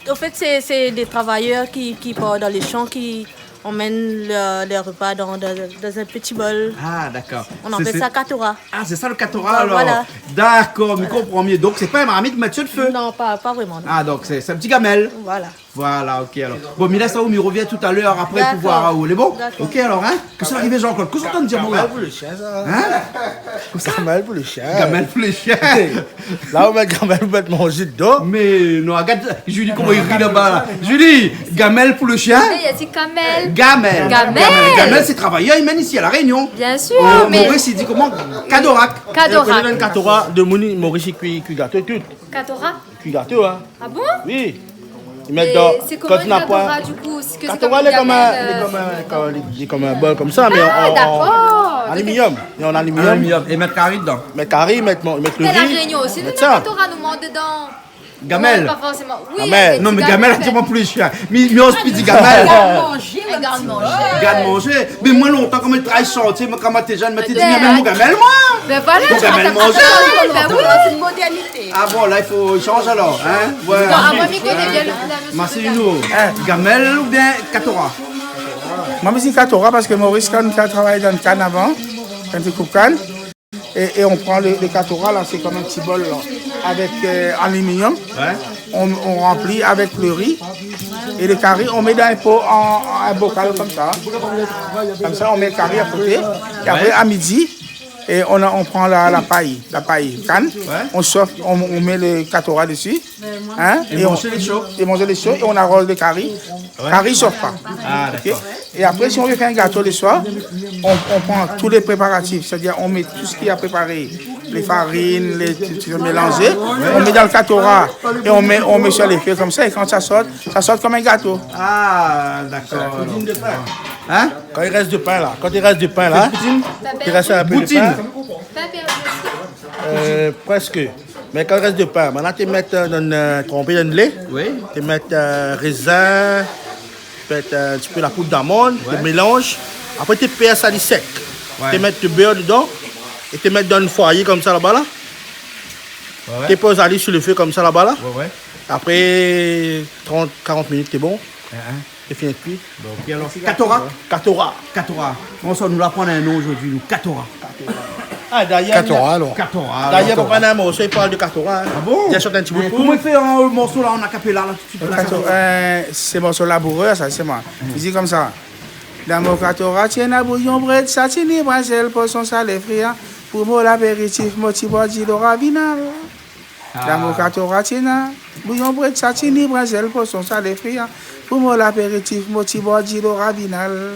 Au fait, c'est des travailleurs qui partent dans les champs, qui emmènent les repas dans un petit bol. Ah, d'accord. On appelle ça catora. Ah, c'est ça le catorac, Ah, alors? voilà. D'accord, je comprends mieux. Donc, c'est pas un marmite de mettre sur le feu? Non, pas vraiment. non. Ah, donc, c'est un petit gamelle. Voilà. Voilà, ok alors. Bon, mais là, ça, il revient tout à l'heure après pour D'accord. voir où il est bon. D'accord. Ok alors, hein? Que ça arrive, Jean-Claude? Qu'est-ce que t'en dis, mon gars? Pour le chien, ça. Hein? Gamelle pour le chien. Gamelle pour les chiens. Là, on met gamelle pour mettre manger dedans. Mais non, regarde, Julie, comment il rit là-bas là. Julie, gamelle pour le chien? Il y a dit Kamel. Gamelle. Gamelle. Gamelle, c'est travailleur, il mène ici à La Réunion. Bien sûr, mais. Maurice, il dit comment? Cadorac. On connaît Cadorac. le catora de Maurice qui gâteau tout. Cadorac. Qui gâteau, hein. Ah bon? Oui. Ils Et mettent dans. c'est comment Quand une tu n'as pas. Cadorac du coup? C'est que c'est Catora, comme il une est comme gamelle, il est comme un bol comme ça, mais Ah, d'accord. en aluminium. Il est en aluminium. Aluminium. Et mettre carré dedans. Mettre carré, mettre le Mais la riz. Réunion aussi, nous mettre mettons ça. Cadorac, nous ment dedans. Gamelle. Ouais, pas forcément. Oui, Gamelle. avec Non, mais petit gamelle, gamelle. dis-moi plus les chiens. Mais on se dit gamelle. Un garde-manger. Garde manger. Mais moi, longtemps, comme il travaille chantier, moi, quand j'étais jeune, je me disais, gamelle, mon gamelle, moi. Ben voilà. Donc, gamelle manger. Ben oui. C'est une modernité. Ah bon, là, il faut changer alors, hein? Ouais. Non, à moi, je connais bien la notion de Marcelino, gamelle ou bien catora? Moi, je dis catora parce que Maurice, quand il a travaillé dans le canne avant, quand il coupe canne, et on prend le catora, là, c'est comme un petit bol là, avec aluminium. Ouais. On remplit avec le riz et le carré, on met dans un pot, un bocal comme ça. Comme ça, on met le carré à côté. Et après, à midi, Et on prend la paille canne, on chauffe, on met le catora dessus, hein, et manger les chauds, et on arrose le curry. Curry chauffe pas. Okay? Et après, si on veut faire un gâteau le soir, on prend tous les préparatifs, c'est-à-dire on met tout ce qu'il y a préparé, les farines, les mélangés, on met dans le catora et on met sur les feux comme ça, et quand ça sort comme un gâteau. Ah, d'accord. Poutine de pain. Hein? Quand il reste du pain là, il reste un peu de pain. Presque. Mais quand il reste du pain, maintenant tu mets trempé dans le lait, tu mets raisin, tu mets un petit peu la poudre d'amande, tu mélanges. Après tu perds ça du sec. Tu mets du beurre dedans et tu mets dans le foyer comme ça là-bas là. Tu poses aller sur le feu comme ça là-bas là. Après 30-40 minutes, c'est bon. C'est fini de cuire. Bon, puis alors, Catora. On va nous l'apprendre un nom aujourd'hui, nous. Catora. Ah, d'ailleurs. Catora, alors. D'ailleurs, pour prendre un morceau, il parle de Catora. Ah bon? Il y a un petit bout de comment il fait un morceau là, on a capé là, tout de suite? C'est morceau laboureux, ça, c'est moi. Je dis comme ça. Dans mon catora, tiens un bouillon bread, satini, brazel, poisson salé friand. Pour moi, l'apéritif, motibordi, l'oravinal. Dans mon catora, tiens un bouillon bread, satini, brazel, poisson salé friand. Pour moi, l'apéritif, motibordi, l'oravinal.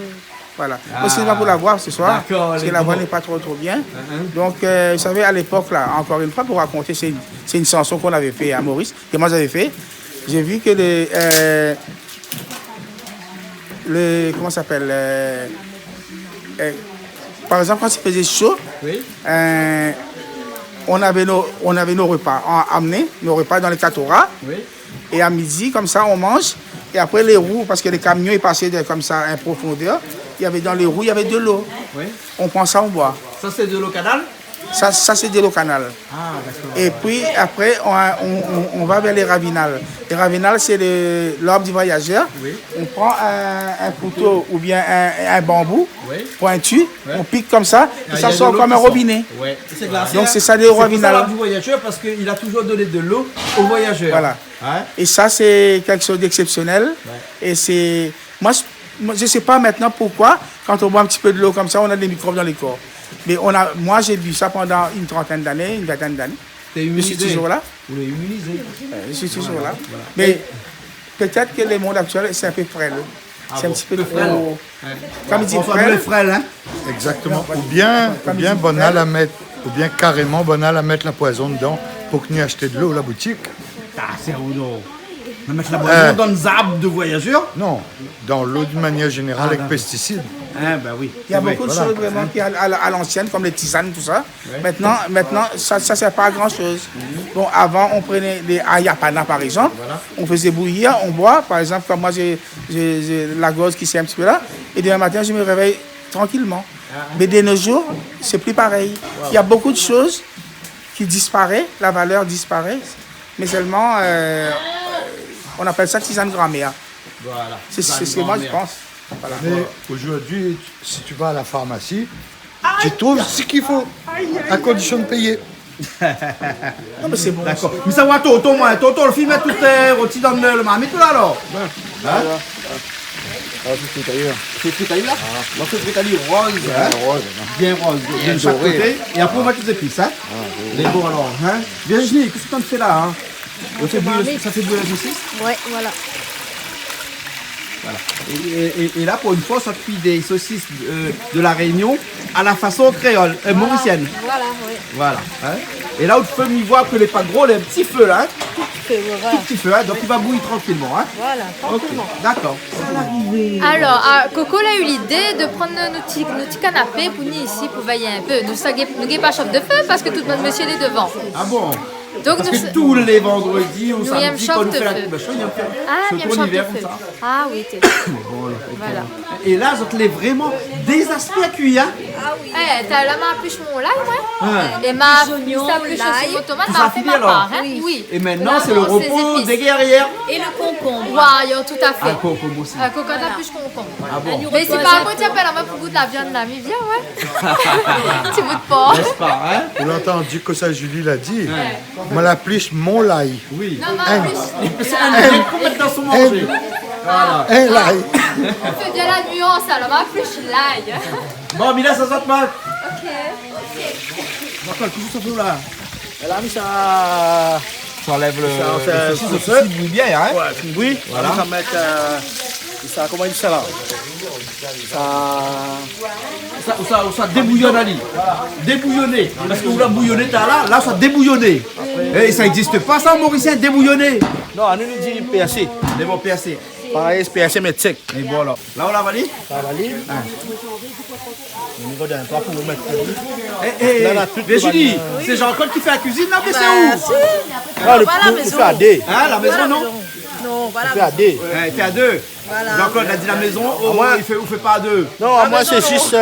Voilà. Aussi, on va pour la voir ce soir, parce que la voix n'est pas trop bien. Donc, vous savez, à l'époque, là, encore une fois, pour raconter, c'est une chanson qu'on avait fait à Maurice, que moi j'avais fait. J'ai vu que comment ça s'appelle par exemple, quand il faisait chaud, on avait nos repas. On amenait nos repas dans les catoras. Et à midi, comme ça, on mange. Et après, les roues, parce que les camions, ils passaient comme ça en profondeur. Il y avait dans les roues, il y avait de l'eau. On prend ça, on boit. Ça, c'est de l'eau canal? Ça c'est de l'eau canal. Ah, d'accord. Et puis, après, on va vers les ravinales. Les ravinales, c'est l'arbre du voyageur. On prend un couteau ou bien un bambou pointu. On pique comme ça. Et ça sort comme un robinet. Donc, c'est ça, les ravinales. C'est l'arbre du voyageur parce qu'il a toujours donné de l'eau aux voyageurs. Voilà. Et ça, c'est quelque chose d'exceptionnel. Et c'est... Moi, je ne sais pas maintenant pourquoi, quand on boit un petit peu de l'eau comme ça, on a des microbes dans les corps. Mais moi, j'ai bu ça pendant une trentaine d'années, une vingtaine d'années. Je suis toujours là. Vous l'avez immunisé. Je suis toujours là. Mais peut-être que le monde actuel, c'est un peu frêle. C'est un petit peu trop... Comme il dit frêle. Hein? Exactement. Ou bien banal à mettre, ou bien carrément banal à mettre la poison dedans pour que nous acheter de l'eau à la boutique. Ah, c'est non. On va mettre la poison dans les arbres de voyageurs? Non, dans l'eau d'une manière générale avec pesticides. Ah, ben oui. Il y a beaucoup de choses vraiment qui à l'ancienne, comme les tisanes, tout ça. Maintenant ça ne sert pas à grand-chose. Bon, avant, on prenait des ayapana, par exemple. On faisait bouillir, on boit. Par exemple, comme moi, j'ai la gorge qui s'est un petit peu là. Et demain matin, je me réveille tranquillement. Mais de nos jours, c'est plus pareil. Il y a beaucoup de choses qui disparaissent, la valeur disparaît. Mais seulement, on appelle ça tisane grammaire. Voilà. C'est ce que moi, je pense. Voilà. Mais aujourd'hui, si tu vas à la pharmacie, tu trouves ce qu'il faut, à condition de payer. Non, mais c'est bon. D'accord. Mais ça va, Toto, le film est tout rôti dans le marmite là, alors. C'est fritali là? Moi, c'est fritali rose. Bien rose. De chaque côté. Et après, on va toutes les épices. Les beaux alors. Virginie, qu'est-ce que tu fais là? Ça fait bouillir la saucisse? Ouais, voilà. Voilà. Et là, pour une fois, ça cuit des saucisses de la Réunion à la façon créole, mauricienne. Voilà, oui. Voilà. Et là, on peut y voir que les pas gros, les petits feux là. Tout petit feu, donc il va bouillir tranquillement. Voilà, tranquillement. Okay. D'accord. Alors, Coco a eu l'idée de prendre nos petits canapés pour nous ici, pour veiller un peu. Nous n'avons pas chauffe de feu parce que tout notre monsieur est devant. Ah bon? Donc, parce que tous les vendredis ou samedis, quand on fait la coupe, il y a un chauffe de feu. Ah oui, t'es voilà. Et là, je te l'ai vraiment des aspects à cuire. Ah oui. T'as la main plus mon l'ail, ouais. Et ma plus aussi mon tomate, ma fait ma part. Oui. Et maintenant, c'est le repos des guerrières. Et le concombre. Oui, tout à fait. Ah, concombre aussi. Cocotte a plus concombre. Ah bon? Mais c'est pas moi qui appelle en même pour goût de la viande là, mais viens, ouais. Petit bout de porc. N'est-ce pas, hein? Vous l'avez entendu que ça, Julie l'a dit. Moi, la plus mon l'ail. Oui. Non, ma plus. C'est un lien qu'on met dans son manger. Voilà. Hein, là. On fait bien la nuance, alors on va plus l'ail. Bon, Mila, ça sent mal. Ok. D'accord, tout ça pour là. Elle a mis ça. Ça enlève Ça le saucisson bouille bien, hein. Ouais, oui. Voilà. On va mettre. Ça, comment on dit ça là? Ça débouillonne, Ali. Débouillonné. Parce que vous la bouillonnez, là, ça débouillonné. Et ça n'existe pas, ça, en mauricien, débouillonné. Non, on nous dit PAC. Les bons PAC. Pareil, PAC, mais sec. Et bon, là. Là, on l'a validé? Ça va aller. Au niveau d'un toit pour vous mettre. Virginie, c'est Jean-Claude qui fait la cuisine, là, mais c'est où? Ah, le fait à D. Hein, la maison, non? Non, voilà. Il fait à D. Il fait à deux. Jean-Claude a dit la maison, il fait pas à deux. Non, moi c'est juste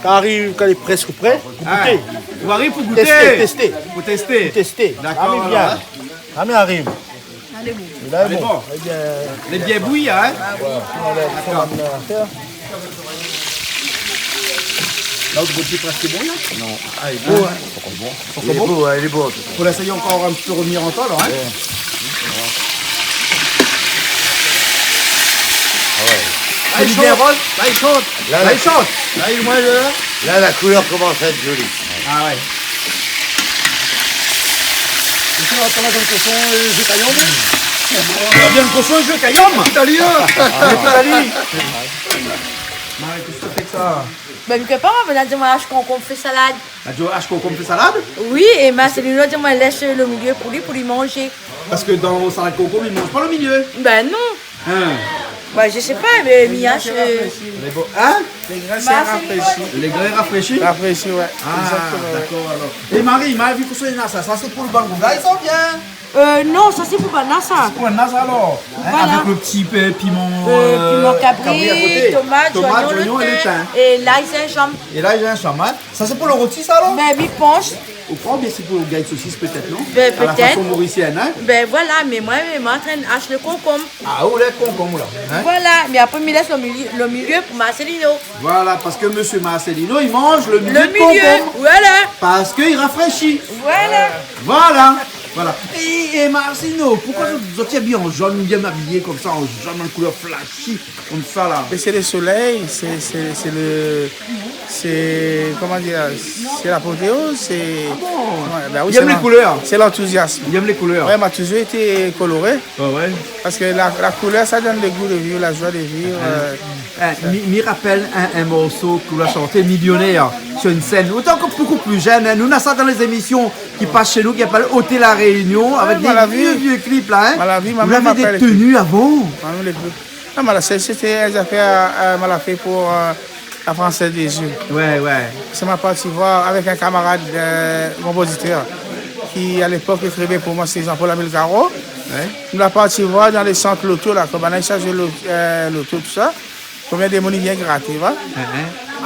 quand arrive, quand il est presque prêt, pour goûter. Vous arrivez pour goûter? Tester. Pour tester. Tester. D'accord. Ami bien. Ami arrive. Il est bon. Les bien bouillis, hein? Là, vous goûtez presque bon, là? Non. Ah, il est beau, hein? Il est beau, il est beau. Faut l'essayer encore un petit peu revenir en temps, alors, hein? Là, il bien rose. Là, il chante. Là, il chante. Là, il moins Là, la couleur commence à être jolie. Ah ouais. Ici, on va tomber dans le cochon et le jeu caillom. On a bien le cochon et le jeu caillom. Italien. Marie, qu'est-ce que tu fais que ça? Ben, quelque part, on va dire, moi, je qu'on fait salade. La Joe H qu'on fait salade? Oui, et ma Céline, dit, moi, laisse le milieu pour lui manger. Parce que dans le salade coco, il ne mange pas le milieu. Ben non. Hein? Ben, je sais pas, mais Miache. Les beaux. Hein? Les grains, c'est rafraîchi. Les grains rafraîchis? Rafraîchi, ouais. Ah, Exactement, ouais. d'accord alors. Et Marie, vu que ça c'est pour le bangouga, ils sont bien. Non, ça c'est pour Banassa. Pour un nas alors. Hein, Voilà. avec le petit piment. Piment cabri à cabri, côté. tomate, oignon, et le le thym. thym. Et l'ail Saint-Jean. Et là, j'ai un chaman. Ça, c'est pour le rôti, ça, alors? Ben, mi penche. Au croit bien, c'est pour le gaille de saucisse, peut-être, non? Ben, À la peut-être. façon mauricienne, hein? Ben voilà, mais moi, je suis en train d'acheter le concombre. Ah, où les concombres, là? Hein? Voilà, mais après, je laisse le milieu pour Marcelino. Voilà, parce que monsieur Marcelino, il mange le milieu Le de milieu, concombre. voilà. Parce qu'il rafraîchit. Voilà. Voilà. Voilà. Et Marcelino, pourquoi vous êtes bien en jaune, bien habillé comme ça, en jaune, en couleur flashy, comme ça, là? Mais c'est le soleil, c'est le. C'est. Comment dire? C'est l'apothéose, c'est. Ouais, ben oui, Il aime les couleurs. C'est l'enthousiasme. Il aime les couleurs. Ouais, m'a toujours été coloré. Ouais. Parce que la couleur, ça donne le goût de vivre, la joie de vivre. m'y rappelle un morceau que l'on a chanté, Millionnaire, sur une scène. Autant que beaucoup plus jeune, hein. Nous, on a ça dans les émissions qui passent chez nous, qui s'appellent Hôtel La Réunion, avec des vieux clips là. Hein. Vous avez des tenues avant? Non, mais c'était des affaires mal fait pour la Française des Yeux. Ouais. C'est ma partie voir avec un camarade compositeur qui, à l'époque, écrivait pour moi, c'est Jean-Paul Amilcaro. Ouais. Nous l'avons parti voir dans les centres loto, là, comme on a chargé l'auto, tout ça. Combien de monnaie vient gratter, va.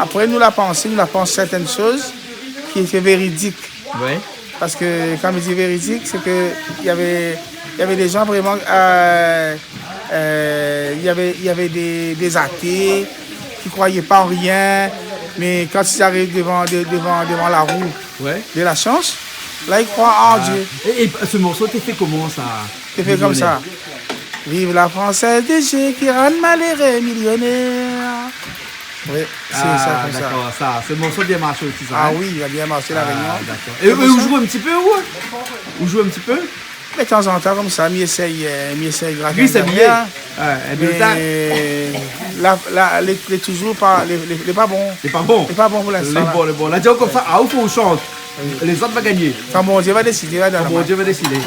Après, nous l'avons pensé certaines choses qui étaient véridiques. Ouais. Parce que quand je dis véridique, c'est qu'il y avait des gens vraiment. Il y avait des athées qui ne croyaient pas en rien, mais quand ils arrivent devant la roue de la chance, là, ils croient en Dieu. Et ce morceau, t'es fait comment ça? T'es fait comme ça. Vive la Française des Jeux qui rend malheureux millionnaire. Oui, c'est ça, comme ça. D'accord, ça. Ce morceau a bien marché aussi, ça. Ah oui, il a bien marché la Réunion. D'accord. Et vous jouez un petit peu, ou? Vous jouez un petit peu? Mais de temps en temps, comme ça, m'essaye gratuitement. Lui, c'est bien. Les toujours pas, les pas bons. Les pas bons. Les pas bons pour l'instant. Les bons. Là, comme ça, il faut qu'on chante. Les autres vont gagner. Quand bon Dieu va décider, Bon Dieu va décider.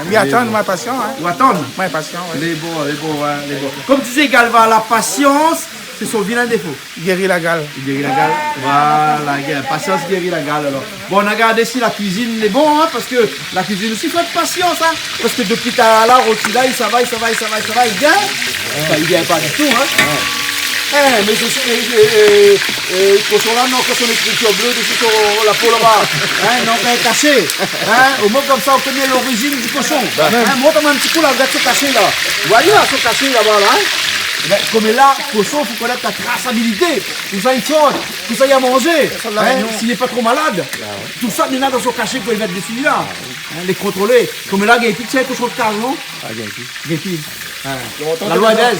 Mais attends, moi patient. Ou attendre. Moi patient. Les bons. Comme tu sais, Galva, la patience, c'est son vilain défaut. Guérir la gale. Voilà, patience guérit la gale alors. Bon, on a gardé ici la cuisine, est bon, hein, parce que la cuisine aussi, il faut être patience, hein. Parce que depuis t'as là, rôti là, ça va, il vient. Il vient pas du tout, hein. Mais je sais, cochon là, non, cochon écriture bleue, dessus sur la peau là-bas. Non, elle est cachée. Au moins comme ça, on connaît l'origine du cochon. Montre-moi un petit coup là, regarde ce caché là. Vous voyez là, ce caché là-bas là. Comme là, cochon, il faut connaître la traçabilité. Tout ça, il saute. Tout ça, il a mangé. S'il n'est pas trop malade. Tout ça, il y en a dans son cachet pour les mettre dessus là. Les contrôler. Comme là, il y a des petits cochons de cage, non? Guépi. La loi d'aise.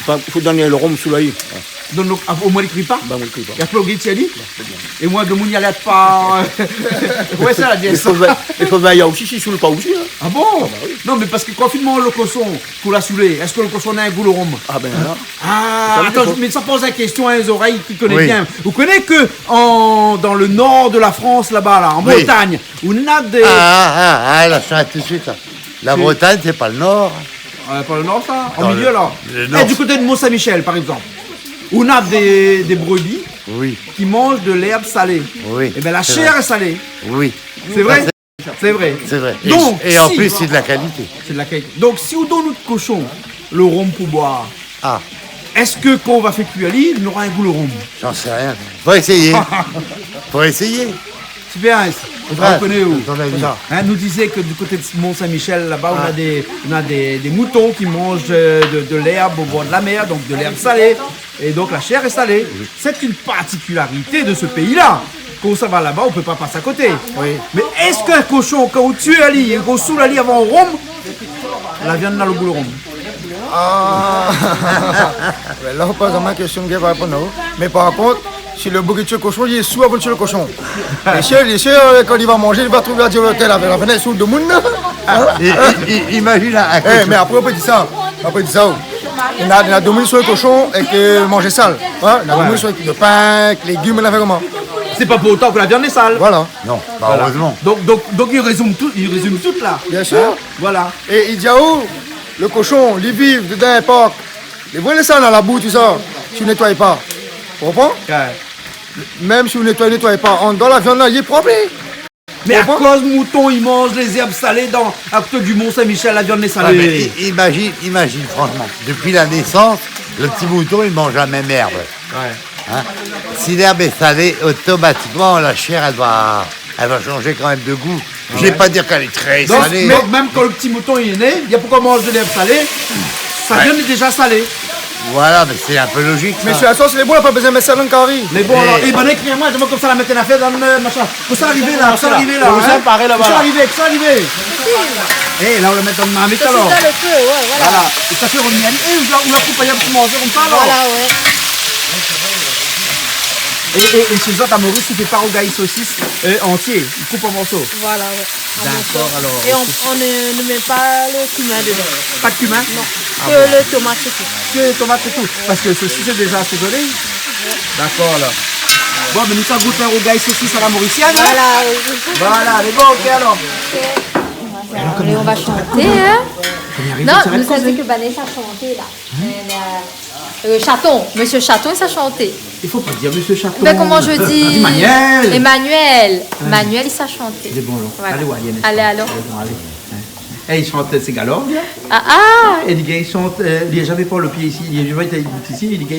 Il faut donner le rhum sous l'œil. Donc, au moins, il ne crie pas. Bah, moi, je ne Il y a plus au Guétiali. Et moi, de mon y allait pas. Ouais, ça, la dièse. Il faut veiller aussi, si sous le pas aussi. Hein. Ah bon? Non, mais parce que quand finalement le cochon, pour la saouler, est-ce que le cochon a un goût le rhum? Ah ben là. Ah, attends, mais ça pose la question à les oreilles qui connaissent Oui. bien. Vous connaissez que dans le nord de la France, là-bas, là, en Oui. Bretagne, où on a des. Là, je t'arrête tout de suite. Là. La Bretagne, c'est pas le nord. Pas le nord, ça? En Dans milieu, là? le nord. Du côté de Mont-Saint-Michel, par exemple. On a des brebis Oui, qui mangent de l'herbe salée. oui. Et bien la c'est chair vrai. est salée. Oui, C'est vrai? C'est vrai. c'est vrai. Donc, et en si- plus, c'est de la qualité. C'est de la qualité. Donc, si on donne notre cochon le rhum pour boire, Ah, est-ce que quand on va faire cuire l'île, il aura un goût le rhum? j'en sais rien. Faut essayer. Faut essayer. Super, Ouais, on connaît où? ton avis. Nous disait que du côté de Mont-Saint-Michel, là-bas, on a des moutons qui mangent de l'herbe au bord de la mer, donc de l'herbe salée. Et donc la chair est salée. C'est une particularité de ce pays-là. Quand ça va là-bas, on ne peut pas passer à côté. Mais est-ce qu'un cochon, quand on tue un lit et qu'on saoule un lit avant au rhum, la viande n'a le goût le rhum? Ah, ouais, là, pas vraiment question que je vais répondre. Mais par contre, si le bouquet de cochon, il est sous avant de tuer le cochon. Les chiens, quand il va manger, il va trouver à dire l'hôtel avec la fenêtre sous le monde. Hein? Imagine un Eh, cochon. mais après, on peut dire ça. Il y a dominé sur le cochon et que manger sale. Hein? Il y a dominé sur le pain, avec les légumes, et comment. C'est pas pour autant que la viande est sale. Voilà, Non, bah, heureusement. Donc il résume tout là. bien sûr. Voilà. Et il dit à où le cochon, il vit dedans un parc. Les voyez ça dans la boue, tout ça. Si vous ne nettoyez pas. Vous comprenez? Même si vous ne nettoyez pas, dans la viande là, il est propre. Mais à cause mouton, ils mangent les herbes salées à côté du Mont-Saint-Michel, la viande est Ah, mais salée. imagine, franchement, depuis la naissance, le petit mouton, il mange la même herbe. Hein? Si l'herbe est salée, automatiquement, la chair, elle va changer quand même de goût. Je ne vais pas dire qu'elle est très Donc, salée. même quand le petit mouton il est né, il y a pourquoi on mange de l'herbe salée, sa viande est déjà salée. Voilà, mais c'est un peu logique. Mais ça. sur la sauce, les bons, on n'a pas besoin de mettre ça dans le carré. Mais bon, alors, ben écrivez-moi, je vois comme ça la mettre une affaire dans le machin. Faut ça arriver là, faut ça arriver là. Faut ça parer là-bas. Faut ça arriver. Et là, on le met dans le marmite C'est alors. dans le feu, ouais, voilà. Voilà. Et ça fait revenir. Et on la coupe à pour manger comme ça alors. Voilà, ouais. Et chez eux, à Maurice, il fait pas au gars saucisse entier. Il coupe en morceaux. Voilà, ouais. En D'accord, morceaux. alors. Et on ne met pas le cumin dedans. Pas de cumin? Non. Que le tomate, c'est tout. Que tomate et tout. Parce que le saucisse est déjà assaisonné. D'accord là. Bon, mais nous sommes goûté un rougail saucisse à la mauricienne. Hein? Voilà, les bons, ok alors. Allez, on va chanter, hein? Non, nous savons que Vanessa a chanté là. Chaton, Monsieur Chaton, il s'est chanté. Il faut pas dire Monsieur Chaton. Ben, comment je dis? Emmanuel. Emmanuel, il s'est chanté. Il est bon alors. Voilà. Allez, ouais, Yann. Allez, alors. Bon, allez. Et il chante ses galores. Ah, Et les gars, ils chantent. Il n'a jamais pas le pied ici. Il n'a jamais été ici. Les gars,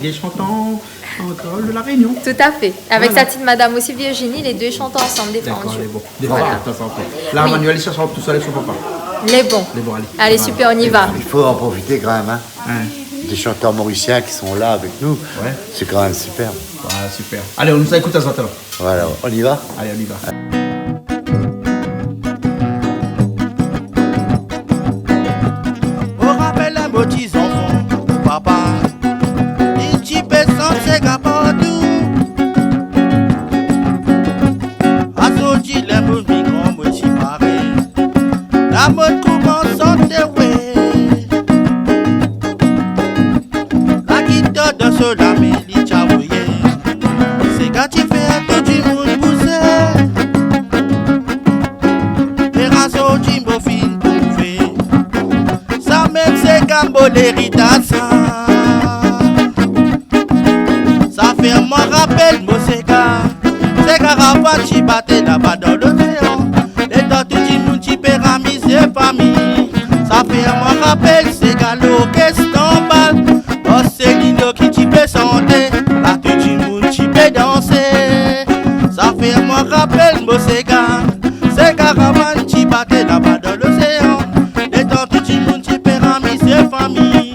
ils chantent en chorale de la Réunion. tout à fait. Avec Voilà. sa petite madame aussi, Virginie, les deux chantent ensemble des D'accord, francs. allez, bon. Voilà. Là, Oui. Emmanuel, il se chante tout seul avec son papa. Les bons. Les bons, allez. Allez, Voilà. super, on y va. Il faut en profiter quand même. Hein. Hein. Des chanteurs mauriciens qui sont là avec nous. Ouais. C'est quand même superbe. Voilà, super. Allez, on nous écoute à ça alors. Voilà, on y va. Allez, on y va. On rappelle les petits enfants, papa. Il t'y peut sans ses gars partout. À sortir les mots migrants, moi t'y pareil. La mode commence en déroué. La guitare de cela, mais il t'a brouillé. C'est quand tu fais un peu du monde pousser. Les rasos du beau film trouvé. Ça même c'est gambo l'héritage. Ça fait moi rappel moi c'est caravane qui battait là-bas dans le néant. Les dents du monde qui péramisé famille. Ça fait moi rappel c'est gallo qu'est-ce qu'on balle. Oh c'est l'ino qui t'y peut chanter. La tête du monde qui peut danser. Ça fait moi rappel moi c'est caravane qui battait là-bas dans l'océan. Les dents du monde qui péramisé famille.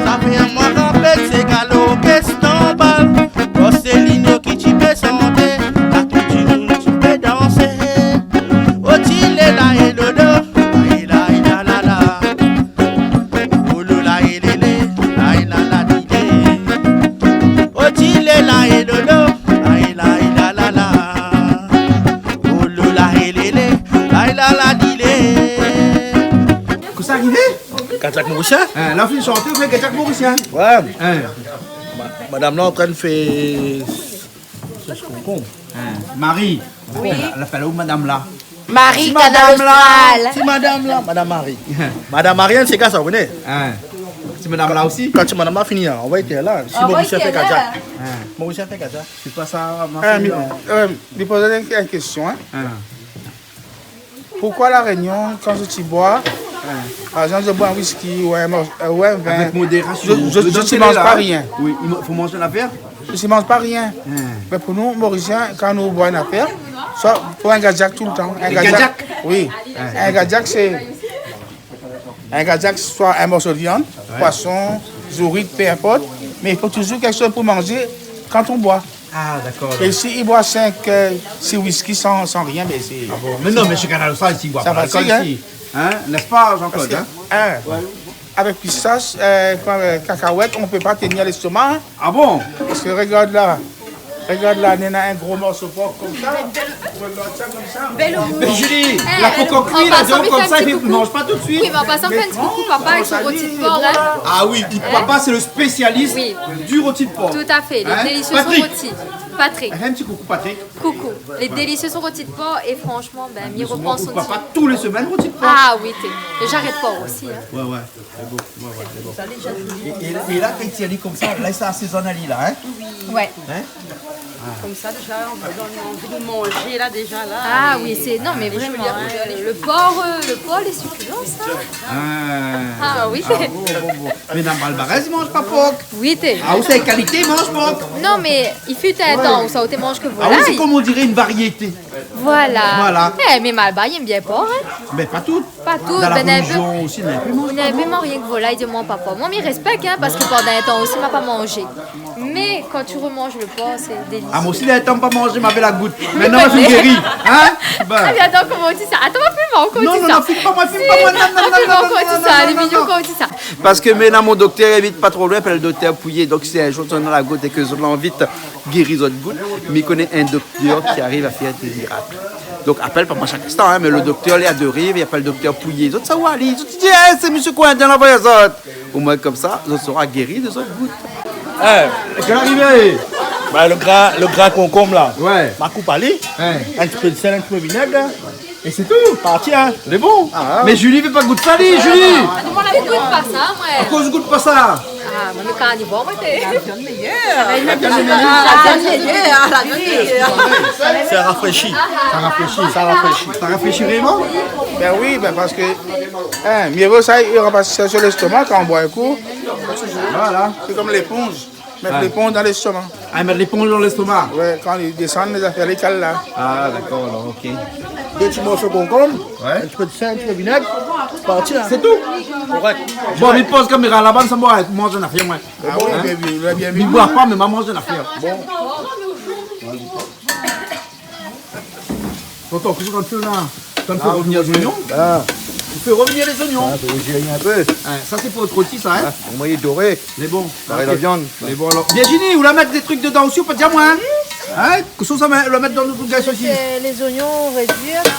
Ça fait moi rappel c'est gallo qu'est-ce qu'on balle. Oh c'est l'ino qui t'y peut chanter. La tête du monde qui peut danser. Oh il est là et le dos. Il a la la. Gajak Mauricien. La fille chante, vous faites Gajak Mauricien. Ouais. Hein. Madame là en train de faire. C'est ce qu'on compte. Marie. Oui. Elle appelle où madame là? Marie Canal Austral. C'est madame là, madame Marie. Madame Marianne, c'est quoi ça, vous venez? C'est madame là aussi? Quand tu madame là fini, on va être là. Si Mauricien fait Gajak. Mauricien fait Gajak. C'est pas ça, ma fille. Je poser une question. Pourquoi la Réunion, quand tu bois, par exemple, je bois un whisky ou un vin, Avec modération. je ne mange pas rien. Oui, il faut manger l'affaire. Je ne mange pas rien. Mais pour nous, Mauriciens, quand nous boivons une affaire, soit pour un gajak tout le temps. Un gajak? Oui. Un gajak, c'est. Un gajak, soit un morceau de viande, poisson, zourite, peu importe. Mais il faut toujours quelque chose pour manger quand on boit. Ah, d'accord. Et s'il boit 6 whisky sans rien, mais c'est. Ah bon. Mais non, mais chez Canal Austral, ici, il boit Ça pas fatigue, l'alcool ici. Hein? N'est-ce pas, Jean-Claude? Avec pistache, cacahuète, on ne peut pas tenir l'estomac. Ah bon? Parce que regarde là, on a un gros morceau de porc comme ça. Regarde ça comme ça. Mais Julie, la coco cuit, la viande comme ça, il ne mange pas tout de suite. Oui, mais en passant, fait un petit coucou papa avec son rôti de porc. Ah oui, papa, c'est le spécialiste du rôti de porc. Tout à fait, les délicieux sont rôtis. Patrick. Un petit coucou, Patrick. Coucou. Les délicieux sont rôtis de porc et franchement, ben, m'y reprend son papa, tous les semaines, rôti de porc. Ah oui, et j'arrête pas aussi. Hein. Ouais, c'est beau. Et là, quand tu y allais comme ça, là, ça assaisonne à l'île, là, hein? Ouais. Comme ça, déjà, on peut envie de manger, là, déjà, là. Ah oui, c'est... Non, mais vraiment, le porc, les succulents, ça. Ah oui. Bon. Mais dans Balbarès, ils mangent pas porc. Oui, t'es. Ah, où c'est qualité, ils mangent porc. Non, mais il fut un temps où ça te mange que Ah oui, c'est comme on dirait une variété. Voilà. Mais Malba, il aime bien porc, hein. Mais pas toutes. Pas toutes. Dans la Ben, religion aussi, on n'avait vraiment rien que volaille de mon papa. Moi, je respecte, hein, parce que pendant un temps aussi, il m'a pas mangé. Mais quand tu remanges le porc, c'est délicieux. Ah, moi aussi, il a temps pas manger, m'avait la goutte. Maintenant, je suis guéri. Hein? Ah, mais attends, comment on dit ça? Attends, filme-moi, on dit ça. Non, filme pas moi. Non, on dit ça, les mignons, comment on dit ça? Parce que maintenant, mon docteur évite pas trop loin, puis le docteur Pouillet. Donc, si un jour tu as la goutte et que je l'en vite guérir votre goutte, mais il connaît un docteur qui arrive à faire des miracles. Donc, appelle pas moi chaque instant, hein, mais le docteur, il a de rire, il appelle le docteur Pouillet. Les autres, ça va aller. Les autres, ils disent, c'est monsieur Cointin, l'envoie les autres. Au moins, comme ça, ils seront guéris de votre goutte. Quelle arrivée? Bah, le gras concombre là. Ouais. Ma coupe allée. Un petit peu de sel, un petit peu de vinaigre. Et c'est tout. Parti, hein. C'est bon. Mais Julie veut pas goûter salé, Julie. Moi, je goûte pas ça, moi. À cause je goûte pas ça. Ah, mais quand il va, moi, t'es. Ça rafraîchit. Ça rafraîchit vraiment? Ben oui, parce que mieux vaut ça, il repasse sur l'estomac quand on boit un coup. Voilà. C'est comme l'éponge. Mettre l'éponge dans l'estomac. Ah, mettre l'éponge dans l'estomac. Ouais, quand ils descendent, les affaires, les cales là. Ah, d'accord, alors, ok. 2 petits morceaux de concombre. Un petit peu de sel, un petit peu de vinaigre. Parti, hein. C'est tout. Correct. Bon, il pose caméra là-bas, ça boit, mange une affaire, moi. Ah oui, bien vu. Il boit pas, mais maman mange une affaire. Bon. Tonton, qu'est-ce qu'on fait là? Ça me fait revenir les oignons. Tu fais revenir les oignons. Un peu. Ça, c'est pour votre rôti, ça, hein? Au moins, il est doré. C'est bon. Pareil la viande. C'est bon, alors. Virginie, vous la mettre des trucs dedans aussi, ou pas dire moi, hein? Hein? Que ça, le mettre dans notre gaz aussi. Les oignons réduire, ça.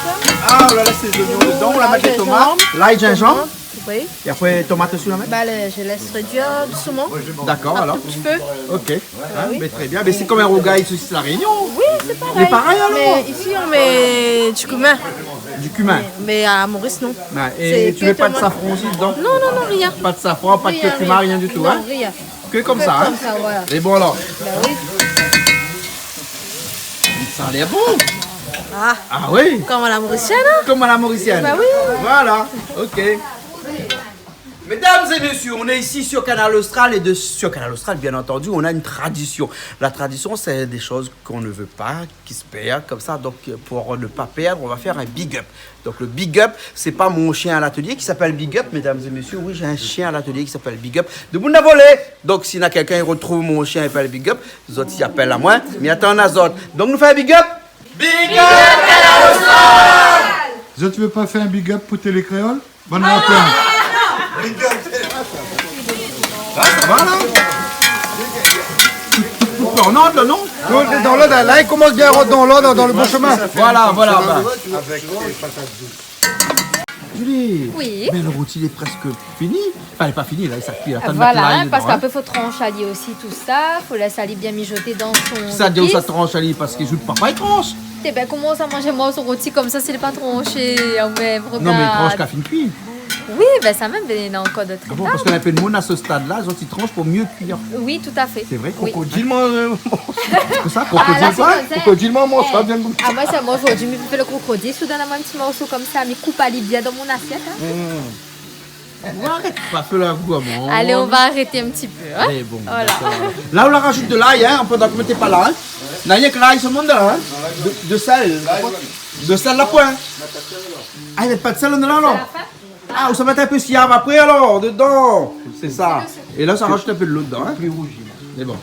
Ah, on la laisse les oignons dedans, on la met les tomates. L'ail, gingembre. Oui. Et après, tomates aussi, on la met? Bah, je laisse réduire doucement. D'accord, alors. Tu peux. Ok. Mais très bien. Mais c'est comme un rogaille, ici, c'est la Réunion. Oui, c'est pareil. Mais pareil, alors. Mais ici, on met du cumin. Du cumin. Mais à Maurice, non. Ouais. Et tu mets pas de safran aussi dedans? Non, rien. Pas de safran, pas de curcuma, rien du tout, Non, hein? rien. Que comme ça, hein? Comme ça, voilà. Et bon, alors. Bah oui. Ça a l'air bon. Ah, Oui? comme à la Mauricienne, hein? Comme à la Mauricienne. Bah oui. Voilà, ok. Mesdames et messieurs, on est ici sur Canal Austral et sur Canal Austral, bien entendu, on a une tradition. La tradition, c'est des choses qu'on ne veut pas, qui se perdent comme ça. Donc, pour ne pas perdre, on va faire un big up. Donc, le big up, c'est pas mon chien à l'atelier qui s'appelle Big Up, mesdames et messieurs. Oui, j'ai un chien à l'atelier qui s'appelle Big Up. De Bouna Volé. Donc, s'il y a quelqu'un qui retrouve mon chien et s'appelle Big Up, les autres, ils appellent à moi. Mais attends, les autres. Donc, nous faisons un big up. Big up Canal Austral. Je ne veux pas faire un big up pour Télécréole? Bonne matin. Voilà. On entre, non? Dans l'ordre, là, il commence bien à rentrer dans l'ordre, dans le bon chemin. Voilà. Julie. Oui. Mais le rôti, il est presque fini. Enfin, il n'est pas fini, là, ça cuit. Voilà, hein, parce qu'après, il faut trancher Ali aussi tout ça. Il faut laisser Ali bien mijoter dans son. Ça dit où ça tranche, Ali, parce qu'il joue de papa, il tranche. Eh ben, comment ça manger moi son rôti comme ça, s'il n'est pas tranché? Oh, même, regarde. Non, mais il tranche qu'à fin cuit. Oui, ben ça même, il y a encore d'autres Ah bon, parce qu'on a fait une monde à ce stade-là, genre, il tranche pour mieux cuire. Oui, tout à fait. C'est vrai, Oui. crocodile mange. C'est ça, là, crocodile c'est quoi comme ça. Crocodile mange, ça vient de. Ah, moi, c'est moi aujourd'hui, je fais le crocodile, je donne un petit morceau comme ça, mais coupe Ali bien dans mon assiette. Hein. Arrête pas faire la gourmand. Allez, on va arrêter un petit peu. Hein. Allez, bon. Voilà. Là, on la rajoute de l'ail, hein, pendant que t'es pas là. Hein. Là, il y a que l'ail, ce monde là. Hein. De sel. De sel, la pointe. Ah, il n'y a pas de sel là, alors. Ah, on se met un peu siave après, alors, dedans. C'est ça. Et là, ça rajoute un peu de l'eau dedans. Hein. Plus rouge. C'est bon.